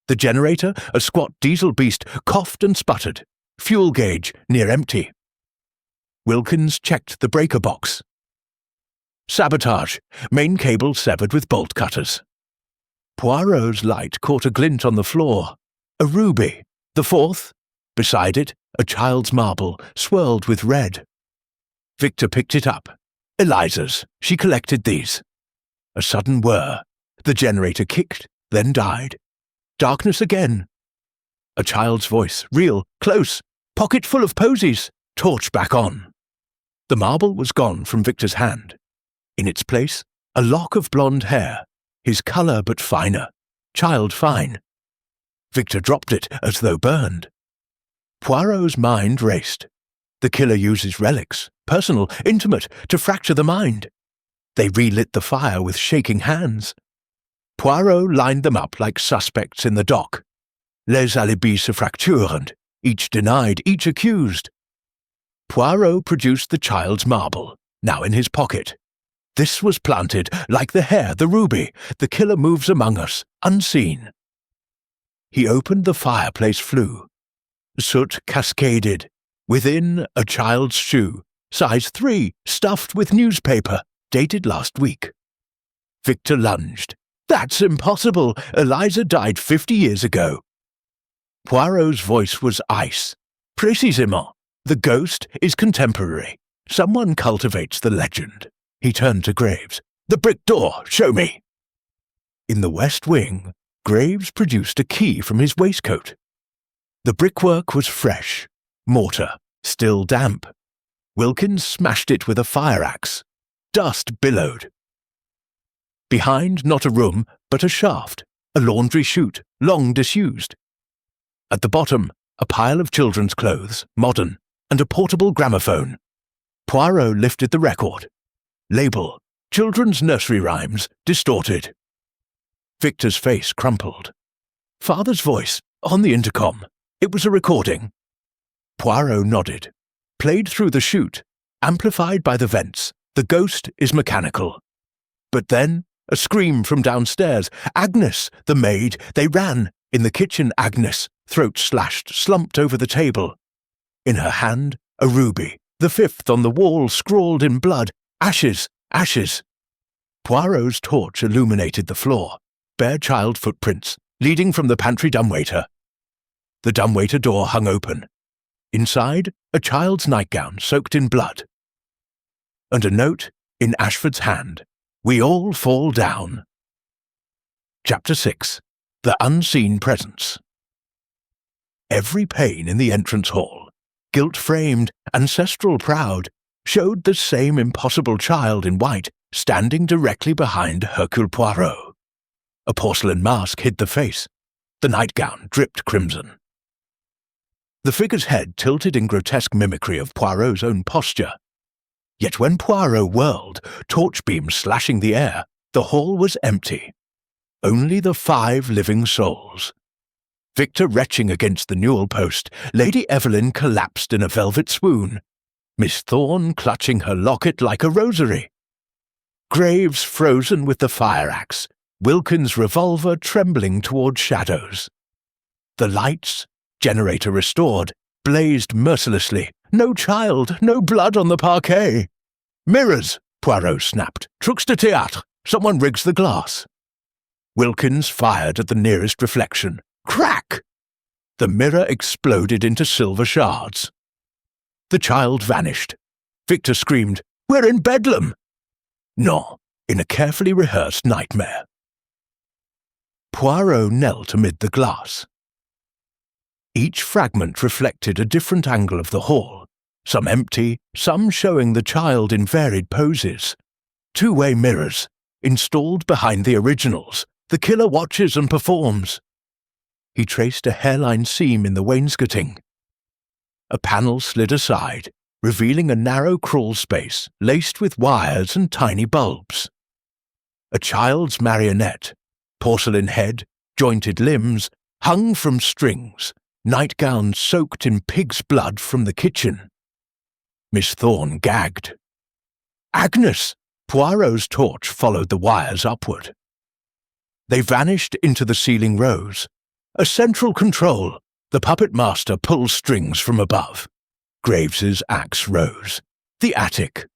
The generator, a squat diesel beast, coughed and sputtered. Fuel gauge near empty. Wilkins checked the breaker box. Sabotage, main cable severed with bolt cutters. Poirot's light caught a glint on the floor. A ruby, the 4th. Beside it, a child's marble, swirled with red. Victor picked it up. Eliza's. She collected these. A sudden whir. The generator kicked, then died. Darkness again. A child's voice, real, close, pocket full of posies, torch back on. The marble was gone from Victor's hand. In its place, a lock of blonde hair, his colour but finer, child fine. Victor dropped it as though burned. Poirot's mind raced. The killer uses relics, personal, intimate, to fracture the mind. They relit the fire with shaking hands. Poirot lined them up like suspects in the dock. Les alibis se fracturent, each denied, each accused. Poirot produced the child's marble, now in his pocket. This was planted, like the hair, the ruby. The killer moves among us, unseen. He opened the fireplace flue. Soot cascaded. Within, a child's shoe, size 3, stuffed with newspaper, dated last week. Victor lunged. "That's impossible! Eliza died 50 years ago." Poirot's voice was ice. "Précisément. The ghost is contemporary. Someone cultivates the legend." He turned to Graves. "The brick door, show me." In the west wing, Graves produced a key from his waistcoat. The brickwork was fresh, mortar still damp. Wilkins smashed it with a fire-axe. Dust billowed. Behind, not a room, but a shaft, a laundry chute, long disused. At the bottom, a pile of children's clothes, modern, and a portable gramophone. Poirot lifted the record. Label, Children's Nursery Rhymes, distorted. Victor's face crumpled. Father's voice, on the intercom. It was a recording. Poirot nodded. Played through the chute, amplified by the vents. The ghost is mechanical. But then, a scream from downstairs. Agnes, the maid, they ran. In the kitchen, Agnes, throat slashed, slumped over the table. In her hand, a ruby, the fifth on the wall scrawled in blood. Ashes, ashes. Poirot's torch illuminated the floor. Bare child footprints, leading from the pantry dumbwaiter. The dumbwaiter door hung open. Inside, a child's nightgown soaked in blood. And a note in Ashford's hand. We all fall down. Chapter 6. The Unseen Presence. Every pane in the entrance hall, gilt-framed, ancestral proud, showed the same impossible child in white standing directly behind Hercule Poirot. A porcelain mask hid the face. The nightgown dripped crimson. The figure's head tilted in grotesque mimicry of Poirot's own posture. Yet when Poirot whirled, torch beams slashing the air, the hall was empty. Only the 5 living souls. Victor retching against the newel post, Lady Evelyn collapsed in a velvet swoon, Miss Thorne clutching her locket like a rosary. Graves frozen with the fire-axe, Wilkins' revolver trembling toward shadows. The lights, generator restored, blazed mercilessly. No child, no blood on the parquet. Mirrors, Poirot snapped. Trucs de théâtre. Someone rigs the glass. Wilkins fired at the nearest reflection. Crack! The mirror exploded into silver shards. The child vanished. Victor screamed, We're in Bedlam! No, in a carefully rehearsed nightmare. Poirot knelt amid the glass. Each fragment reflected a different angle of the hall, some empty, some showing the child in varied poses. Two-way mirrors, installed behind the originals. The killer watches and performs. He traced a hairline seam in the wainscoting. A panel slid aside, revealing a narrow crawl space laced with wires and tiny bulbs. A child's marionette, porcelain head, jointed limbs, hung from strings, nightgown soaked in pig's blood from the kitchen. Miss Thorne gagged. Agnes! Poirot's torch followed the wires upward. They vanished into the ceiling rose. A central control. The puppet master pulls strings from above. Graves's axe rose. The attic.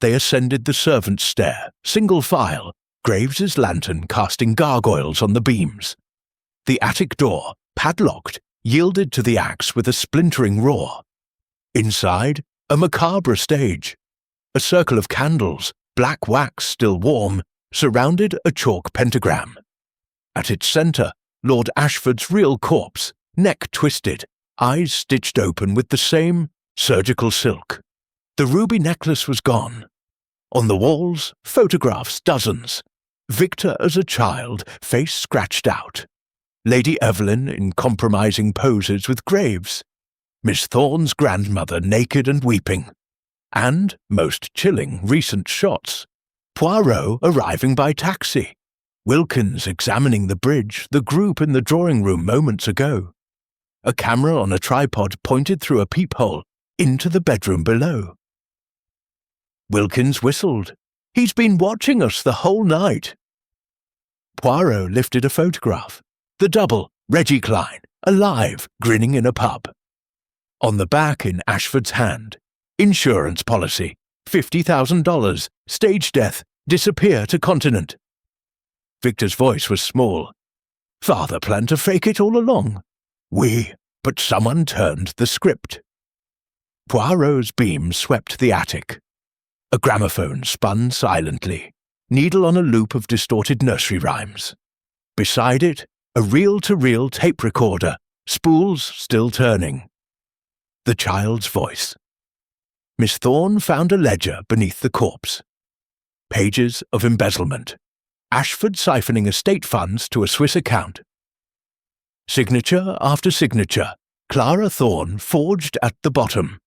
They ascended the servants' stair, single file, Graves's lantern casting gargoyles on the beams. The attic door, padlocked, yielded to the axe with a splintering roar. Inside, a macabre stage. A circle of candles, black wax still warm, surrounded a chalk pentagram. At its centre, Lord Ashford's real corpse, neck twisted, eyes stitched open with the same surgical silk. The ruby necklace was gone. On the walls, photographs dozens. Victor as a child, face scratched out. Lady Evelyn in compromising poses with Graves. Miss Thorne's grandmother naked and weeping. And, most chilling, recent shots. Poirot arriving by taxi. Wilkins examining the bridge, the group in the drawing-room moments ago. A camera on a tripod pointed through a peephole into the bedroom below. Wilkins whistled. He's been watching us the whole night. Poirot lifted a photograph. The double, Reggie Klein, alive, grinning in a pub. On the back in Ashford's hand, insurance policy, $50,000, stage death, disappear to continent. Victor's voice was small. Father planned to fake it all along. But someone turned the script. Poirot's beam swept the attic. A gramophone spun silently, needle on a loop of distorted nursery rhymes. Beside it, A reel-to-reel tape recorder, spools still turning. The child's voice. Miss Thorne found a ledger beneath the corpse. Pages of embezzlement. Ashford siphoning estate funds to a Swiss account. Signature after signature, Clara Thorne forged at the bottom.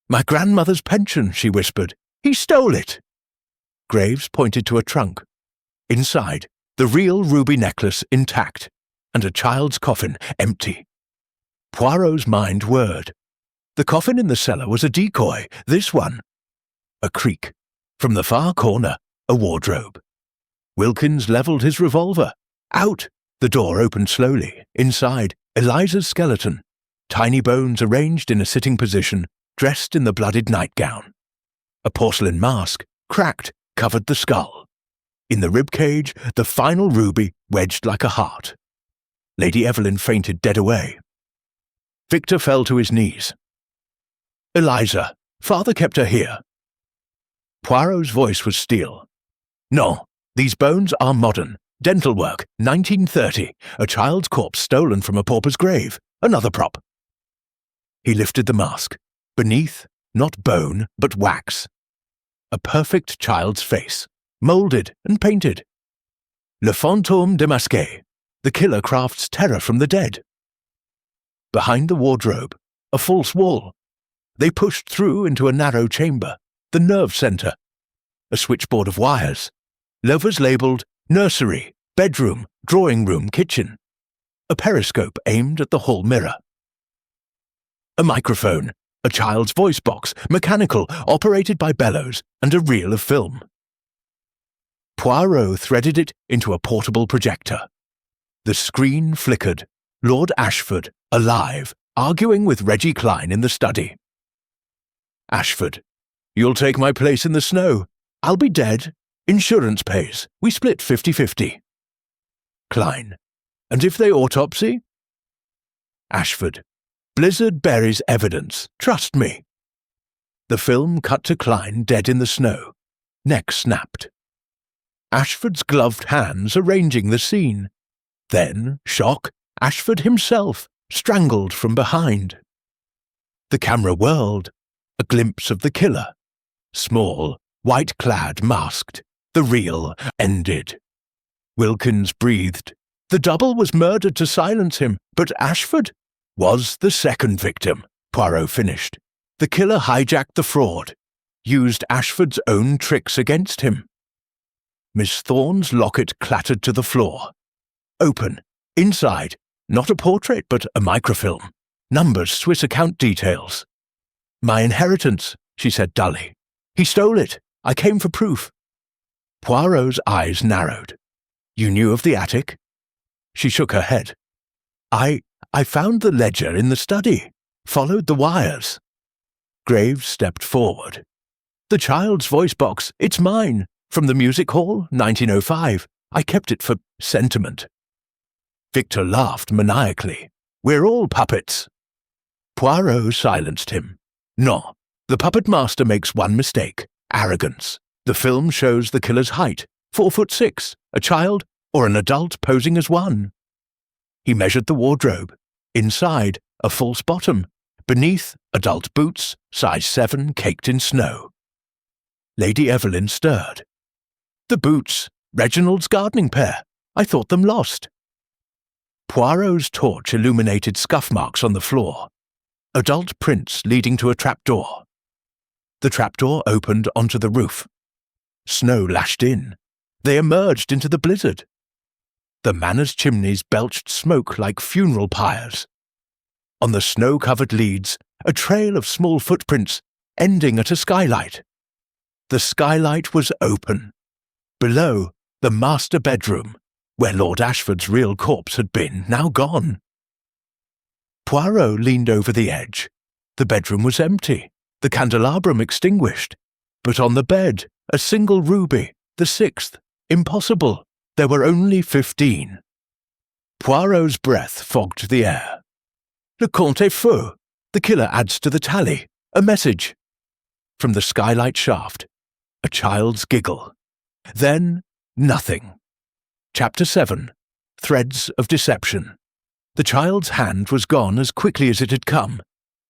"My grandmother's pension," she whispered. "He stole it." Graves pointed to a trunk. Inside, the real ruby necklace intact, and a child's coffin empty. Poirot's mind whirred. The coffin in the cellar was a decoy, this one. A creak. From the far corner, a wardrobe. Wilkins levelled his revolver. Out! The door opened slowly. Inside, Eliza's skeleton. Tiny bones arranged in a sitting position, dressed in the blooded nightgown. A porcelain mask, cracked, covered the skull. In the ribcage, the final ruby wedged like a heart. Lady Evelyn fainted dead away. Victor fell to his knees. "Eliza, father kept her here." Poirot's voice was steel. "No, these bones are modern. Dental work, 1930. A child's corpse stolen from a pauper's grave. Another prop." He lifted the mask. Beneath, not bone, but wax. A perfect child's face, moulded and painted. Le fantôme démasqué. The killer crafts terror from the dead. Behind the wardrobe, a false wall. They pushed through into a narrow chamber, the nerve centre. A switchboard of wires. Levers labelled nursery, bedroom, drawing room, kitchen. A periscope aimed at the hall mirror. A microphone, a child's voice box, mechanical, operated by bellows, and a reel of film. Poirot threaded it into a portable projector. The screen flickered. Lord Ashford, alive, arguing with Reggie Klein in the study. Ashford, "You'll take my place in the snow. I'll be dead. Insurance pays. We split 50-50. Klein, "And if they autopsy?" Ashford, "Blizzard buries evidence. Trust me." The film cut to Klein dead in the snow. Neck snapped. Ashford's gloved hands arranging the scene. Then, shock, Ashford himself, strangled from behind. The camera whirled. A glimpse of the killer. Small, white-clad, masked. The reel ended. Wilkins breathed. The double was murdered to silence him, but Ashford was the second victim, Poirot finished. The killer hijacked the fraud, used Ashford's own tricks against him. Miss Thorne's locket clattered to the floor. Open. Inside, not a portrait but a microfilm. Numbers, Swiss account details. "My inheritance," she said dully. "He stole it. I came for proof." Poirot's eyes narrowed. "You knew of the attic?" She shook her head. I found the ledger in the study. Followed the wires." Graves stepped forward. "The child's voice box, it's mine. From the music hall, 1905. I kept it for sentiment." Victor laughed maniacally. "We're all puppets." Poirot silenced him. "No, the puppet master makes one mistake. Arrogance. The film shows the killer's height, 4'6", a child or an adult posing as one." He measured the wardrobe. Inside, a false bottom. Beneath, adult boots, size 7, caked in snow. Lady Evelyn stirred. "The boots, Reginald's gardening pair. I thought them lost." Poirot's torch illuminated scuff marks on the floor. Adult prints leading to a trapdoor. The trapdoor opened onto the roof. Snow lashed in. They emerged into the blizzard. The manor's chimneys belched smoke like funeral pyres. On the snow-covered leads, a trail of small footprints, ending at a skylight. The skylight was open. Below, the master bedroom, where Lord Ashford's real corpse had been, now gone. Poirot leaned over the edge. The bedroom was empty, the candelabrum extinguished. But on the bed, a single ruby, the 6th. Impossible. There were only 15. Poirot's breath fogged the air. "Le compte est faux. The killer adds to the tally. A message." From the skylight shaft, a child's giggle. Then, nothing. Chapter 7. threads of deception. The child's hand was gone as quickly as it had come,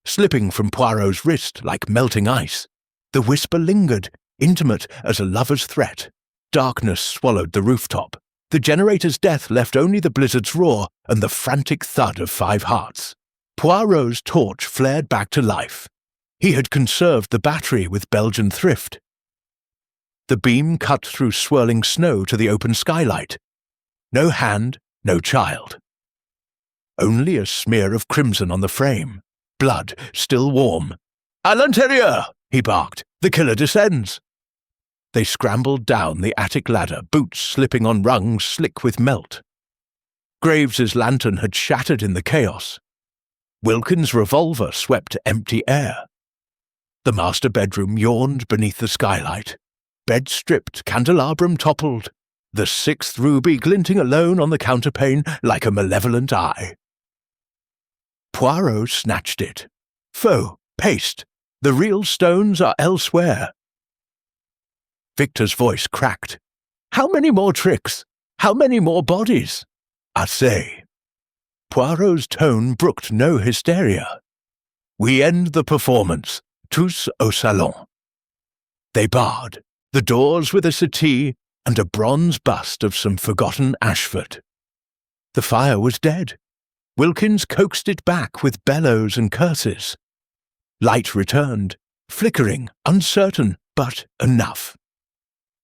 slipping from Poirot's wrist like melting ice. The whisper lingered, intimate as a lover's threat. Darkness swallowed the rooftop. The generator's death left only the blizzard's roar and the frantic thud of 5 hearts. Poirot's torch flared back to life. He had conserved the battery with Belgian thrift. The beam cut through swirling snow to the open skylight. No hand, no child. Only a smear of crimson on the frame. Blood still warm. "À l'intérieur!" he barked. "The killer descends." They scrambled down the attic ladder, boots slipping on rungs slick with melt. Graves's lantern had shattered in the chaos. Wilkins' revolver swept empty air. The master bedroom yawned beneath the skylight. Bed stripped, candelabrum toppled, the 6th ruby glinting alone on the counterpane like a malevolent eye. Poirot snatched it. Faux, paste, the real stones are elsewhere. Victor's voice cracked. "How many more tricks? How many more bodies?" "Assez." Poirot's tone brooked no hysteria. "We end the performance. Tous au salon." They barred, the doors with a settee and a bronze bust of some forgotten Ashford. The fire was dead. Wilkins coaxed it back with bellows and curses. Light returned, flickering, uncertain, but enough.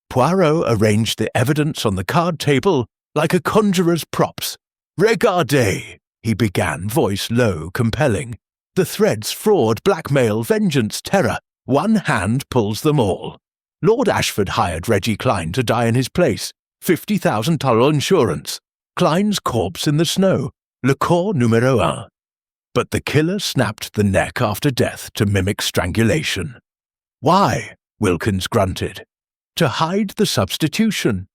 Poirot arranged the evidence on the card table like a conjurer's props. "Regardez," he began, voice low, compelling. "The threads, fraud, blackmail, vengeance, terror. One hand pulls them all. Lord Ashford hired Reggie Klein to die in his place. $50,000 insurance. Klein's corpse in the snow. Le corps numéro un. But the killer snapped the neck after death to mimic strangulation. Why? Wilkins grunted. To hide the substitution.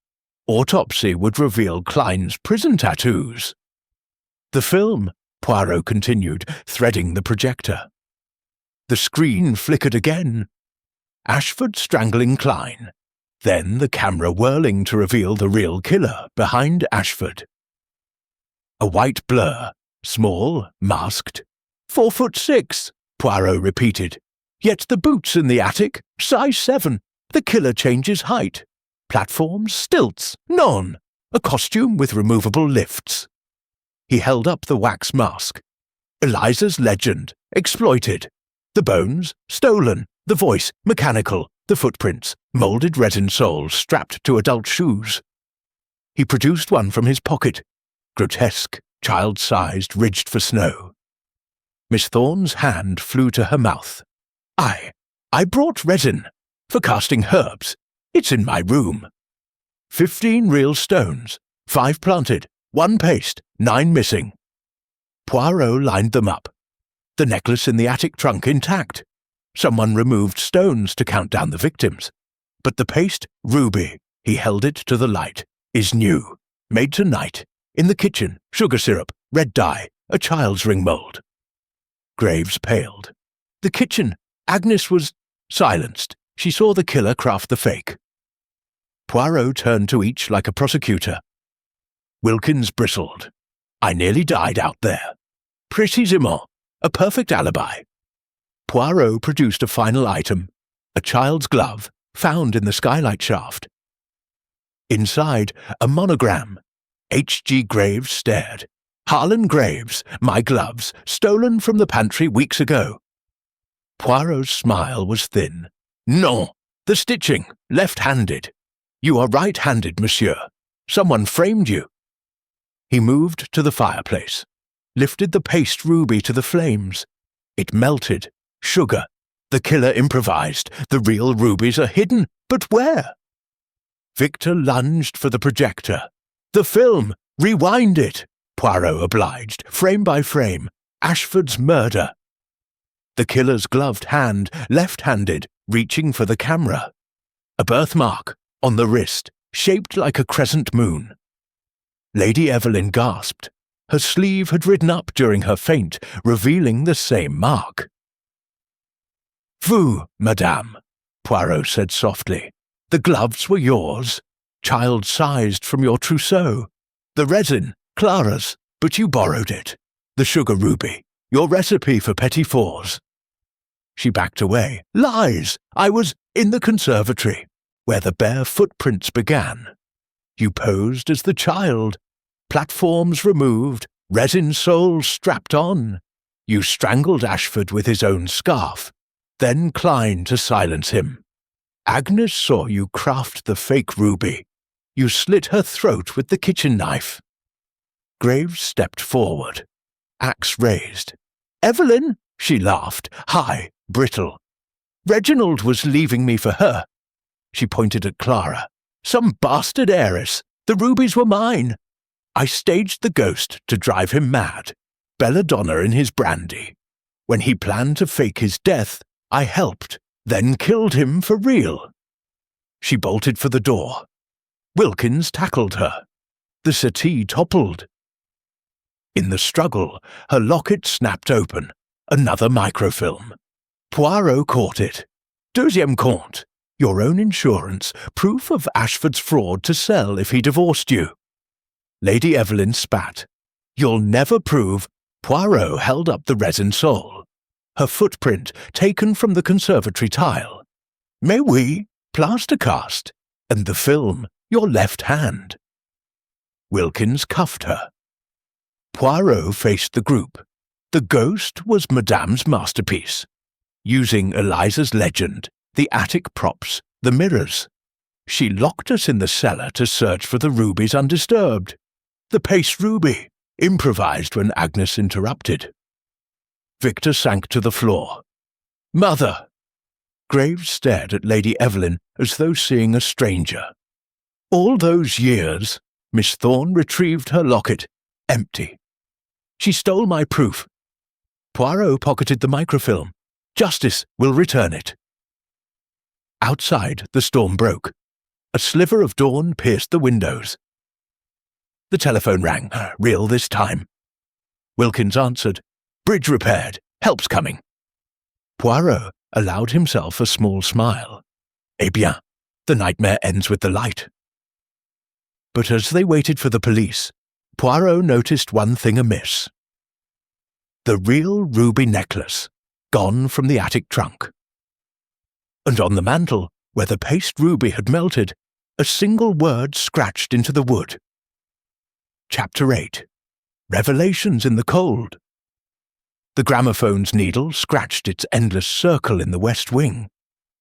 Autopsy would reveal Klein's prison tattoos. The film, Poirot continued, threading the projector. The screen flickered again. Ashford strangling Klein. Then the camera whirling to reveal the real killer behind Ashford. A white blur, small, masked. 4'6", Poirot repeated. Yet the boots in the attic, size 7. The killer changes height. Platforms, stilts, none. A costume with removable lifts. He held up the wax mask. Eliza's legend, exploited. The bones, stolen. The voice, mechanical. The footprints, moulded resin soles strapped to adult shoes. He produced one from his pocket. Grotesque, child-sized, ridged for snow. Miss Thorne's hand flew to her mouth. I brought resin. For casting herbs. It's in my room. 15 real stones. 5 planted. 1 paste. 9 missing. Poirot lined them up. The necklace in the attic trunk intact. Someone removed stones to count down the victims. But the paste, ruby, he held it to the light, is new. Made tonight. In the kitchen, sugar syrup, red dye, a child's ring mould. Graves paled. The kitchen. Agnes was silenced. She saw the killer craft the fake. Poirot turned to each like a prosecutor. Wilkins bristled. I nearly died out there. Précisément. A perfect alibi. Poirot produced a final item, a child's glove, found in the skylight shaft. Inside, a monogram. H.G. Graves stared. Harlan Graves, my gloves, stolen from the pantry weeks ago. Poirot's smile was thin. Non, the stitching, left-handed. You are right-handed, monsieur. Someone framed you. He moved to the fireplace, lifted the paste ruby to the flames. It melted. Sugar. The killer improvised. The real rubies are hidden, but where? Victor lunged for the projector. The film! Rewind it! Poirot obliged, frame by frame. Ashford's murder. The killer's gloved hand, left-handed, reaching for the camera. A birthmark, on the wrist, shaped like a crescent moon. Lady Evelyn gasped. Her sleeve had ridden up during her faint, revealing the same mark. Vous, madame, Poirot said softly. The gloves were yours, child-sized from your trousseau. The resin, Clara's, but you borrowed it. The sugar ruby. Your recipe for petit fours." She backed away. "Lies! I was in the conservatory, where the bare footprints began. You posed as the child. Platforms removed, resin soles strapped on. You strangled Ashford with his own scarf, then Klein to silence him. Agnes saw you craft the fake ruby. You slit her throat with the kitchen knife." Graves stepped forward, axe raised. "Evelyn," she laughed, high, brittle. "Reginald was leaving me for her." She pointed at Clara. "Some bastard heiress. The rubies were mine. I staged the ghost to drive him mad. Belladonna in his brandy. When he planned to fake his death, I helped, then killed him for real." She bolted for the door. Wilkins tackled her. The settee toppled. In the struggle, her locket snapped open. Another microfilm. Poirot caught it. "Deuxième compte. Your own insurance, proof of Ashford's fraud to sell if he divorced you." Lady Evelyn spat. "You'll never prove—" Poirot held up the resin sole. Her footprint taken from the conservatory tile. "Mais oui, plaster cast. And the film, your left hand." Wilkins cuffed her. Poirot faced the group. The ghost was Madame's masterpiece. Using Eliza's legend, the attic props, the mirrors. She locked us in the cellar to search for the rubies undisturbed. The paste ruby, improvised when Agnes interrupted. Victor sank to the floor. "Mother!" Graves stared at Lady Evelyn as though seeing a stranger. "All those years," Miss Thorne retrieved her locket, empty. "She stole my proof." Poirot pocketed the microfilm. "Justice will return it." Outside, the storm broke. A sliver of dawn pierced the windows. The telephone rang, real this time. Wilkins answered. "Bridge repaired. Help's coming." Poirot allowed himself a small smile. "Eh bien, the nightmare ends with the light." But as they waited for the police, Poirot noticed one thing amiss. The real ruby necklace, gone from the attic trunk. And on the mantel, where the paste ruby had melted, a single word scratched into the wood. Chapter 8. Revelations in the Cold. The gramophone's needle scratched its endless circle in the west wing,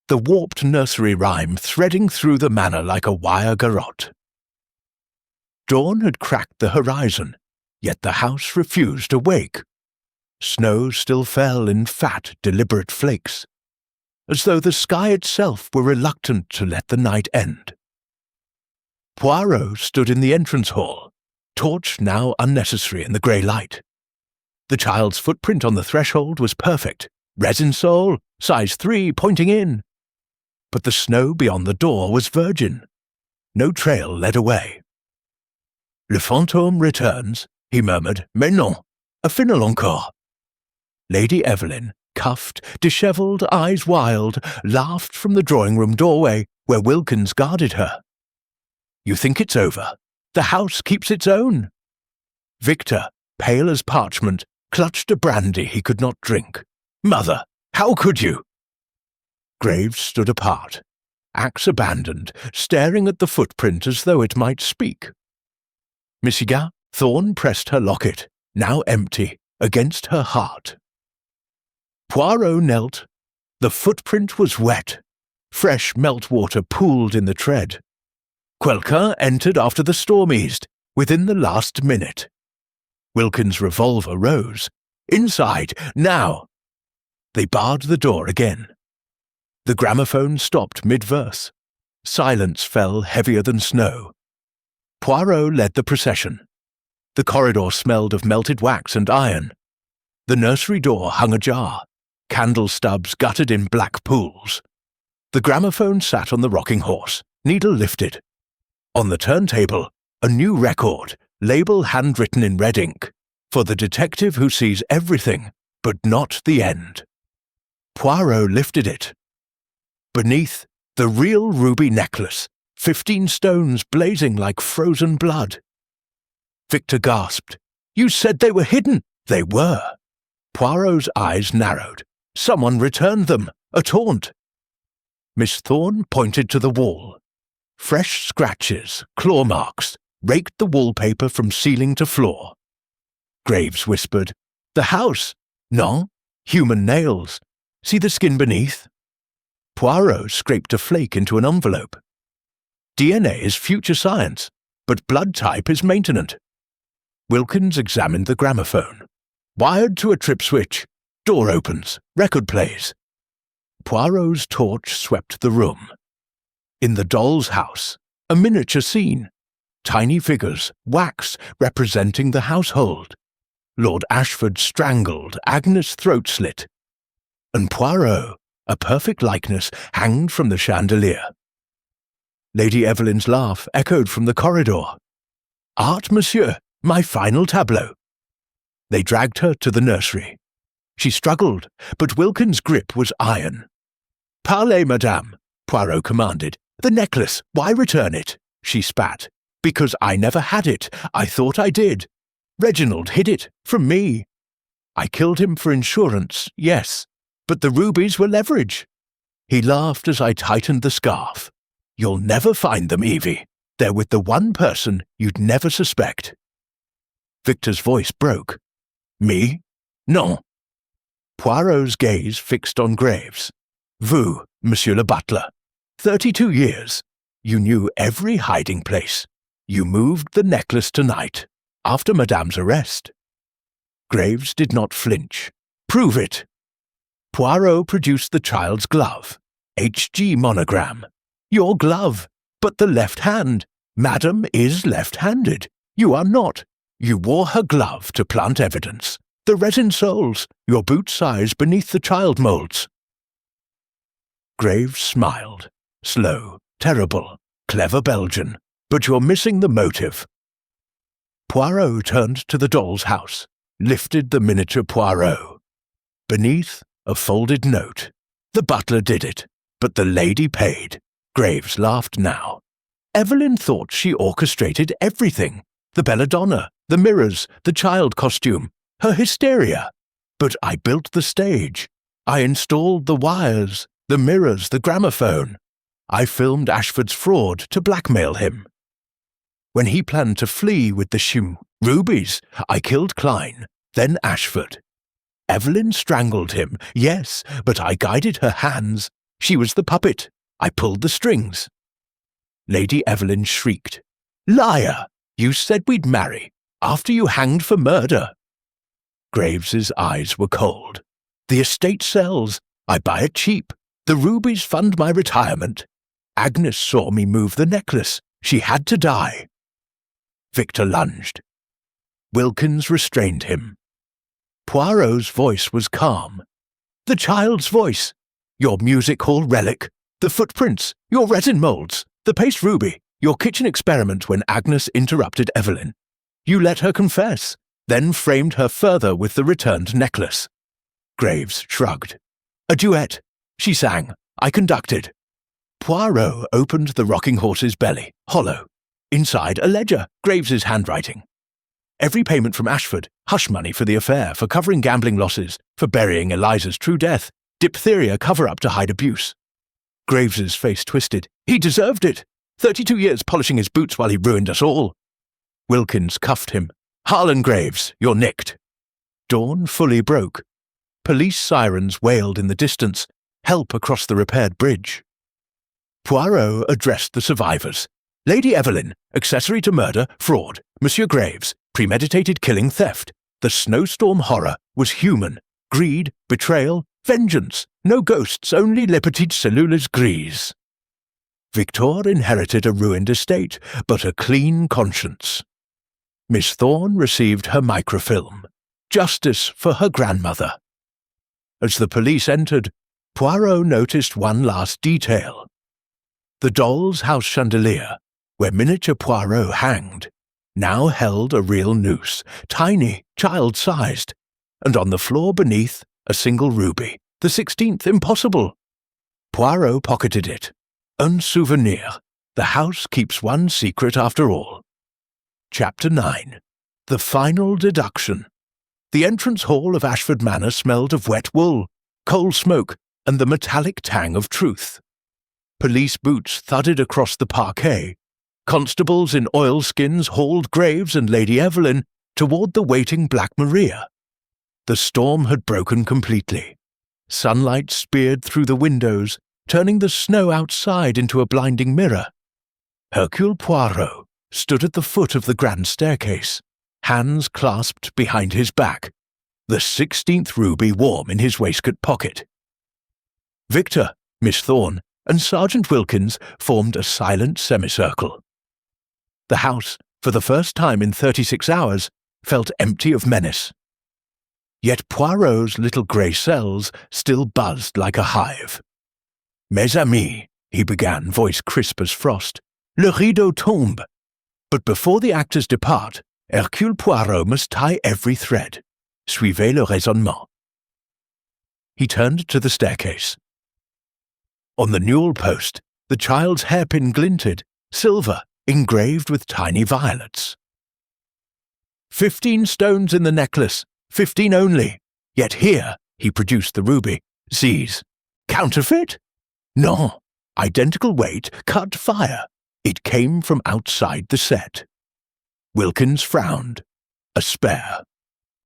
the warped nursery rhyme threading through the manor like a wire garrote. Dawn had cracked the horizon, yet the house refused to wake. Snow still fell in fat, deliberate flakes, as though the sky itself were reluctant to let the night end. Poirot stood in the entrance hall, torch now unnecessary in the grey light. The child's footprint on the threshold was perfect, resin sole, size 3, pointing in. But the snow beyond the door was virgin. No trail led away. "Le fantôme returns," he murmured. "Mais non, a final encore." Lady Evelyn, cuffed, dishevelled, eyes wild, laughed from the drawing-room doorway where Wilkins guarded her. "You think it's over? The house keeps its own." Victor, pale as parchment, clutched a brandy he could not drink. "Mother, how could you?" Graves stood apart, axe abandoned, staring at the footprint as though it might speak. Monsieur Thorne pressed her locket, now empty, against her heart. Poirot knelt. The footprint was wet. Fresh meltwater pooled in the tread. Quelqu'un entered after the storm eased, within the last minute. Wilkins' revolver rose. "Inside, now!" They barred the door again. The gramophone stopped mid-verse. Silence fell heavier than snow. Poirot led the procession. The corridor smelled of melted wax and iron. The nursery door hung ajar, candle stubs guttered in black pools. The gramophone sat on the rocking horse, needle lifted. On the turntable, a new record, label handwritten in red ink, for the detective who sees everything, but not the end. Poirot lifted it. Beneath, the real ruby necklace, 15 stones blazing like frozen blood. Victor gasped. "You said they were hidden." "They were." Poirot's eyes narrowed. "Someone returned them. A taunt." Miss Thorne pointed to the wall. Fresh scratches, claw marks, raked the wallpaper from ceiling to floor. Graves whispered, "The house! Non, human nails. See the skin beneath?" Poirot scraped a flake into an envelope. "DNA is future science, but blood type is maintenance." Wilkins examined the gramophone. "Wired to a trip switch. Door opens. Record plays." Poirot's torch swept the room. In the doll's house, a miniature scene. Tiny figures, wax, representing the household. Lord Ashford strangled, Agnes throat slit. And Poirot, a perfect likeness, hanged from the chandelier. Lady Evelyn's laugh echoed from the corridor. "Art, monsieur, my final tableau." They dragged her to the nursery. She struggled, but Wilkins' grip was iron. "Parlez, madame," Poirot commanded. "The necklace, why return it?" She spat. "Because I never had it. I thought I did. Reginald hid it, from me. I killed him for insurance, yes, but the rubies were leverage." He laughed as I tightened the scarf. "You'll never find them, Evie. They're with the one person you'd never suspect." Victor's voice broke. "Me? Non." Poirot's gaze fixed on Graves. "Vous, monsieur le butler. 32 years. You knew every hiding place. You moved the necklace tonight, after Madame's arrest." Graves did not flinch. "Prove it." Poirot produced the child's glove. HG monogram. "Your glove, but the left hand. Madame is left-handed. You are not. You wore her glove to plant evidence. The resin soles, your boot size beneath the child moulds." Graves smiled. "Slow, terrible, clever Belgian, but you're missing the motive." Poirot turned to the doll's house, lifted the miniature Poirot. Beneath, a folded note. "The butler did it, but the lady paid." Graves laughed now. "Evelyn thought she orchestrated everything. The belladonna, the mirrors, the child costume, her hysteria. But I built the stage. I installed the wires, the mirrors, the gramophone. I filmed Ashford's fraud to blackmail him. When he planned to flee with the rubies, I killed Klein, then Ashford. Evelyn strangled him, yes, but I guided her hands. She was the puppet. I pulled the strings." Lady Evelyn shrieked. "Liar! You said we'd marry, after you hanged for murder." Graves's eyes were cold. "The estate sells. I buy it cheap. The rubies fund my retirement. Agnes saw me move the necklace. She had to die." Victor lunged. Wilkins restrained him. Poirot's voice was calm. "The child's voice. Your music hall relic. The footprints. Your resin moulds. The paste ruby. Your kitchen experiment when Agnes interrupted Evelyn. You let her confess, then framed her further with the returned necklace." Graves shrugged. "A duet. She sang. I conducted." Poirot opened the rocking horse's belly, hollow. Inside, a ledger, Graves's handwriting. "Every payment from Ashford, hush money for the affair, for covering gambling losses, for burying Eliza's true death, diphtheria cover-up to hide abuse." Graves's face twisted. "He deserved it. 32 years polishing his boots while he ruined us all." Wilkins cuffed him. "Harlan Graves, you're nicked." Dawn fully broke. Police sirens wailed in the distance, help across the repaired bridge. Poirot addressed the survivors. "Lady Evelyn, accessory to murder, fraud, Monsieur Graves, premeditated killing, theft. The Snowstorm horror was human. Greed, betrayal, vengeance. No ghosts, only les petites cellules grises." Victor inherited a ruined estate, but a clean conscience. Miss Thorne received her microfilm. Justice for her grandmother. As the police entered, Poirot noticed one last detail. The doll's house chandelier, where miniature Poirot hanged, now held a real noose, tiny, child-sized, and on the floor beneath, a single ruby, the 16th, impossible. Poirot pocketed it. Un souvenir. The house keeps one secret after all. Chapter 9. The final deduction. The entrance hall of Ashford Manor smelled of wet wool, coal smoke, and the metallic tang of truth. Police boots thudded across the parquet. Constables in oilskins hauled Graves and Lady Evelyn toward the waiting Black Maria. The storm had broken completely. Sunlight speared through the windows, turning the snow outside into a blinding mirror. Hercule Poirot stood at the foot of the grand staircase, hands clasped behind his back, the 16th ruby warm in his waistcoat pocket. Victor, Miss Thorne, and Sergeant Wilkins formed a silent semicircle. The house, for the first time in 36 hours, felt empty of menace. Yet Poirot's little grey cells still buzzed like a hive. "Mes amis," he began, voice crisp as frost, "le rideau tombe." But before the actors depart, Hercule Poirot must tie every thread. Suivez le raisonnement. He turned to the staircase. On the newel post, the child's hairpin glinted, silver, engraved with tiny violets. 15 stones in the necklace, 15 only. Yet here, he produced the ruby. Seize. Counterfeit? No. Identical weight, cut fire. It came from outside the set. Wilkins frowned. A spare.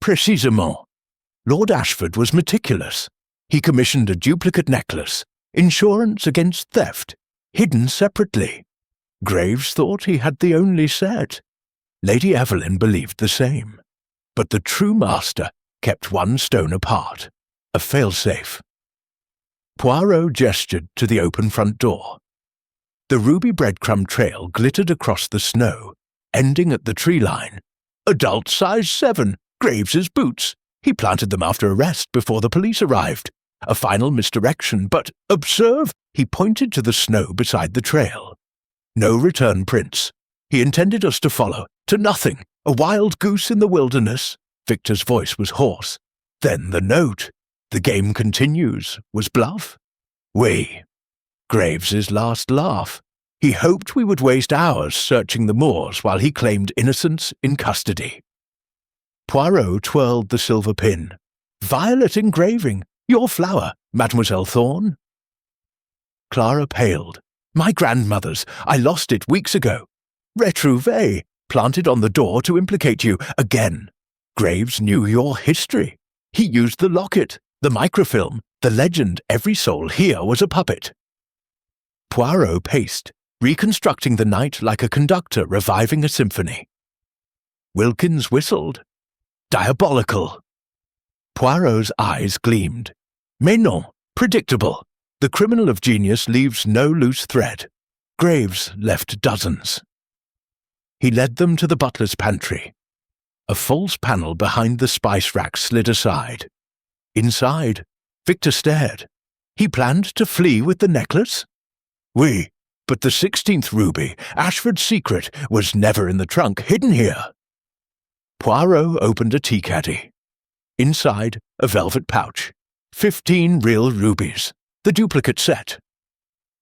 Précisément. Lord Ashford was meticulous. He commissioned a duplicate necklace, insurance against theft, hidden separately. Graves thought he had the only set. Lady Evelyn believed the same. But the true master kept one stone apart, a failsafe. Poirot gestured to the open front door. The ruby breadcrumb trail glittered across the snow, ending at the tree line. Adult size 7, Graves's boots. He planted them after arrest before the police arrived. A final misdirection, but observe, he pointed to the snow beside the trail. No return prints. He intended us to follow, to nothing. A wild goose in the wilderness. Victor's voice was hoarse. Then the note. The game continues. Was bluff? Oui. Graves's last laugh. He hoped we would waste hours searching the moors while he claimed innocence in custody. Poirot twirled the silver pin. Violet engraving. Your flower, Mademoiselle Thorne. Clara paled. My grandmother's. I lost it weeks ago. Retrouvé. Planted on the door to implicate you again. Graves knew your history. He used the locket, the microfilm, the legend. Every soul here was a puppet. Poirot paced, reconstructing the night like a conductor reviving a symphony. Wilkins whistled. Diabolical. Poirot's eyes gleamed. Mais non, predictable. The criminal of genius leaves no loose thread. Graves left dozens. He led them to the butler's pantry. A false panel behind the spice rack slid aside. Inside, Victor stared. He planned to flee with the necklace? Oui, but the 16th ruby, Ashford's secret, was never in the trunk, hidden here. Poirot opened a tea caddy. Inside, a velvet pouch. 15 real rubies. The duplicate set.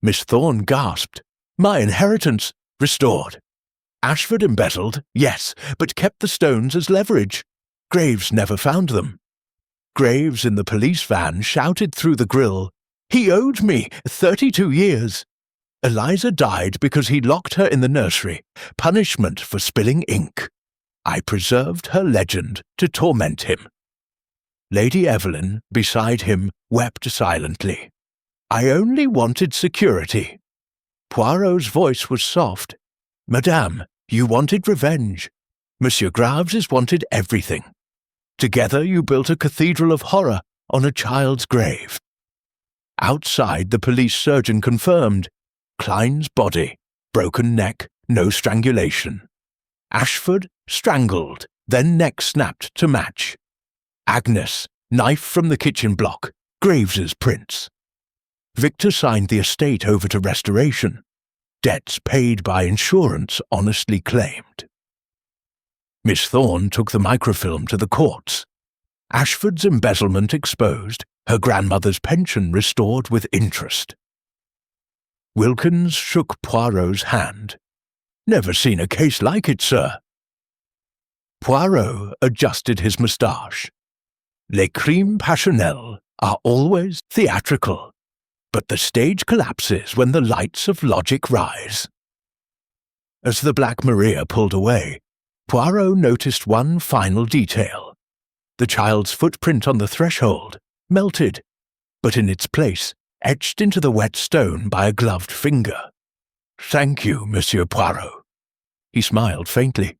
Miss Thorne gasped. My inheritance restored. Ashford embezzled, yes, but kept the stones as leverage. Graves never found them. Graves in the police van shouted through the grille, He owed me 32 years. Eliza died because he locked her in the nursery, punishment for spilling ink. I preserved her legend to torment him. Lady Evelyn, beside him, wept silently. I only wanted security. Poirot's voice was soft. Madame, you wanted revenge. Monsieur Graves wanted everything. Together you built a cathedral of horror on a child's grave. Outside, the police surgeon confirmed. Klein's body, broken neck, no strangulation. Ashford, strangled, then neck snapped to match. Agnes, knife from the kitchen block, Graves's prints. Victor signed the estate over to restoration. Debts paid by insurance honestly claimed. Miss Thorne took the microfilm to the courts. Ashford's embezzlement exposed, her grandmother's pension restored with interest. Wilkins shook Poirot's hand. Never seen a case like it, sir. Poirot adjusted his moustache. Les crimes passionnels are always theatrical, but the stage collapses when the lights of logic rise. As the Black Maria pulled away, Poirot noticed one final detail. The child's footprint on the threshold, melted, but in its place, etched into the wet stone by a gloved finger. "Thank you, Monsieur Poirot." He smiled faintly.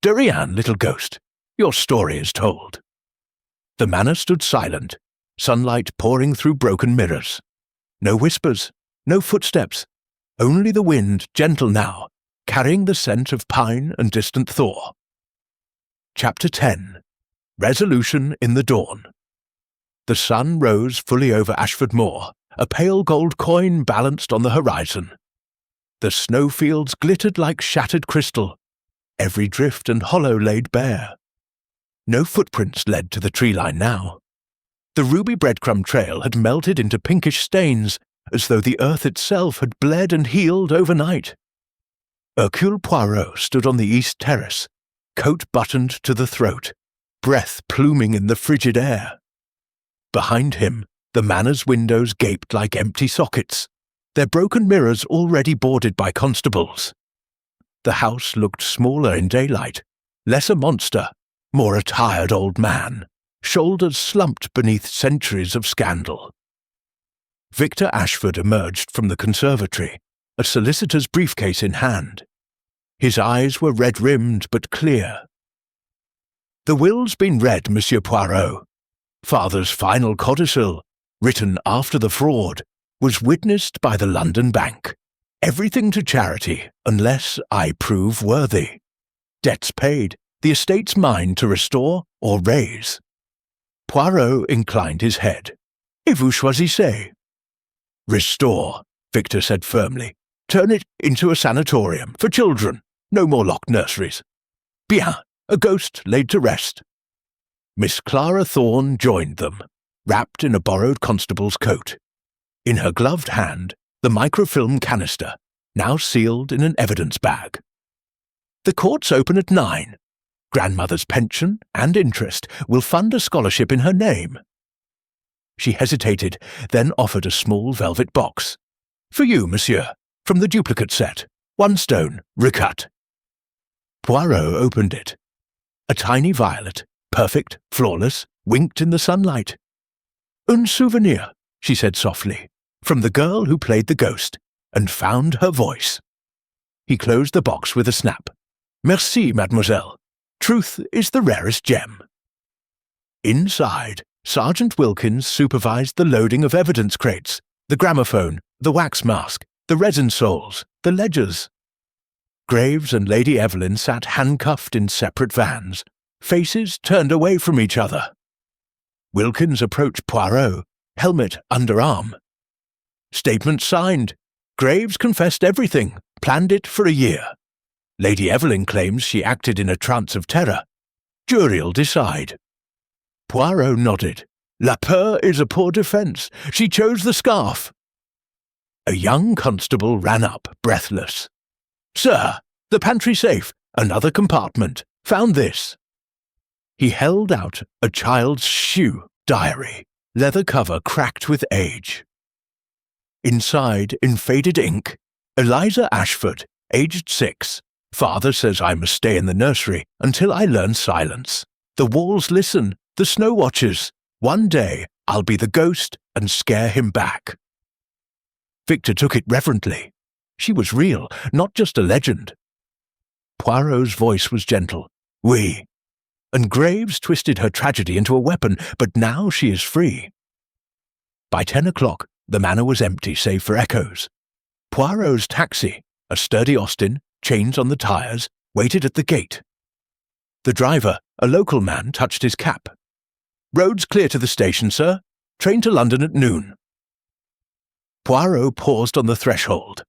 "De rien, little ghost. Your story is told." The manor stood silent, sunlight pouring through broken mirrors. No whispers, no footsteps, only the wind, gentle now, carrying the scent of pine and distant thaw. Chapter 10. Resolution in the Dawn. The sun rose fully over Ashford Moor, a pale gold coin balanced on the horizon. The snowfields glittered like shattered crystal, every drift and hollow laid bare. No footprints led to the tree line now. The ruby breadcrumb trail had melted into pinkish stains, as though the earth itself had bled and healed overnight. Hercule Poirot stood on the east terrace, coat buttoned to the throat, breath pluming in the frigid air. Behind him, the manor's windows gaped like empty sockets, their broken mirrors already boarded by constables. The house looked smaller in daylight, less a monster, more a tired old man, shoulders slumped beneath centuries of scandal. Victor Ashford emerged from the conservatory, a solicitor's briefcase in hand. His eyes were red-rimmed but clear. "The will's been read, Monsieur Poirot. Father's final codicil, written after the fraud, was witnessed by the London Bank. Everything to charity, unless I prove worthy. Debts paid, the estate's mine to restore or raise." Poirot inclined his head. "Et vous choisissez?" "Restore," Victor said firmly. "Turn it into a sanatorium for children. No more locked nurseries. Bien, a ghost laid to rest." Miss Clara Thorne joined them, wrapped in a borrowed constable's coat. In her gloved hand, the microfilm canister, now sealed in an evidence bag. "The court's open at 9. Grandmother's pension and interest will fund a scholarship in her name." She hesitated, then offered a small velvet box. "For you, monsieur, from the duplicate set. 1 stone, recut." Poirot opened it. A tiny violet, perfect, flawless, winked in the sunlight. "Un souvenir," she said softly, "from the girl who played the ghost and found her voice." He closed the box with a snap. "Merci, mademoiselle. Truth is the rarest gem." Inside, Sergeant Wilkins supervised the loading of evidence crates, the gramophone, the wax mask, the resin soles, the ledgers. Graves and Lady Evelyn sat handcuffed in separate vans, faces turned away from each other. Wilkins approached Poirot, helmet under arm. "Statement signed. Graves confessed everything, planned it for a year. Lady Evelyn claims she acted in a trance of terror. Jury'll decide." Poirot nodded. "La peur is a poor defence. She chose the scarf." A young constable ran up, breathless. "Sir, the pantry safe, another compartment. Found this." He held out a child's shoe diary, leather cover cracked with age. Inside, in faded ink, "Eliza Ashford, aged 6. Father says I must stay in the nursery until I learn silence. The walls listen, the snow watches. One day I'll be the ghost and scare him back." Victor took it reverently. She was real, not just a legend. Poirot's voice was gentle. "Oui." And Graves twisted her tragedy into a weapon, but now she is free. By 10 o'clock, the manor was empty save for echoes. Poirot's taxi, a sturdy Austin, chains on the tires, waited at the gate. The driver, a local man, touched his cap. "Road's clear to the station, sir. Train to London at noon." Poirot paused on the threshold.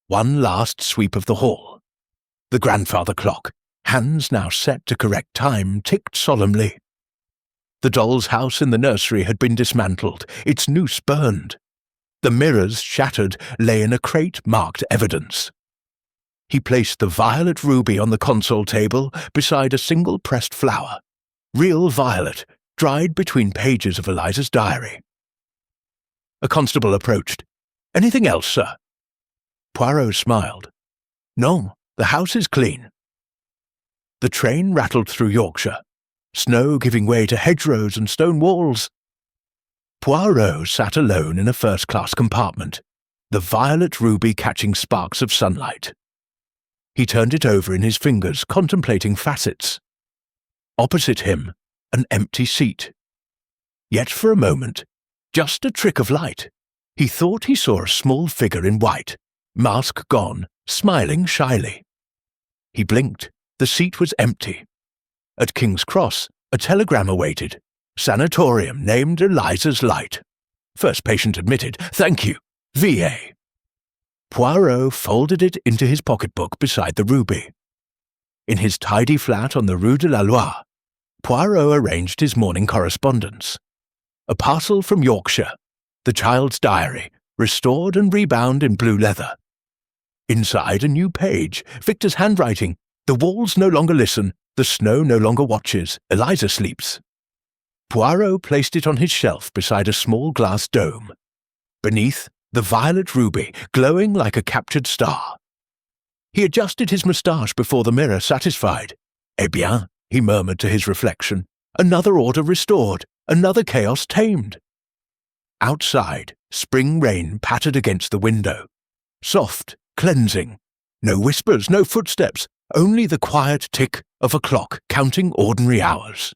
One last sweep of the hall. The grandfather clock, hands now set to correct time, ticked solemnly. The doll's house in the nursery had been dismantled, its noose burned. The mirrors, shattered, lay in a crate marked evidence. He placed the violet ruby on the console table beside a single pressed flower, real violet, dried between pages of Eliza's diary. A constable approached. "Anything else, sir?" Poirot smiled. "No, the house is clean." The train rattled through Yorkshire, snow giving way to hedgerows and stone walls. Poirot sat alone in a first-class compartment, the violet ruby catching sparks of sunlight. He turned it over in his fingers, contemplating facets. Opposite him, an empty seat. Yet for a moment, just a trick of light, he thought he saw a small figure in white, mask gone, smiling shyly. He blinked. The seat was empty. At King's Cross, a telegram awaited. Sanatorium named Eliza's Light. First patient admitted. Thank you. V.A. Poirot folded it into his pocketbook beside the ruby. In his tidy flat on the Rue de la Loire, Poirot arranged his morning correspondence. A parcel from Yorkshire, the child's diary, restored and rebound in blue leather. Inside a new page, Victor's handwriting. The walls no longer listen, the snow no longer watches, Eliza sleeps. Poirot placed it on his shelf beside a small glass dome. Beneath, the violet ruby, glowing like a captured star. He adjusted his moustache before the mirror, satisfied. Eh bien, he murmured to his reflection, another order restored, another chaos tamed. Outside, spring rain pattered against the window. Soft, cleansing. No whispers, no footsteps, only the quiet tick of a clock counting ordinary hours.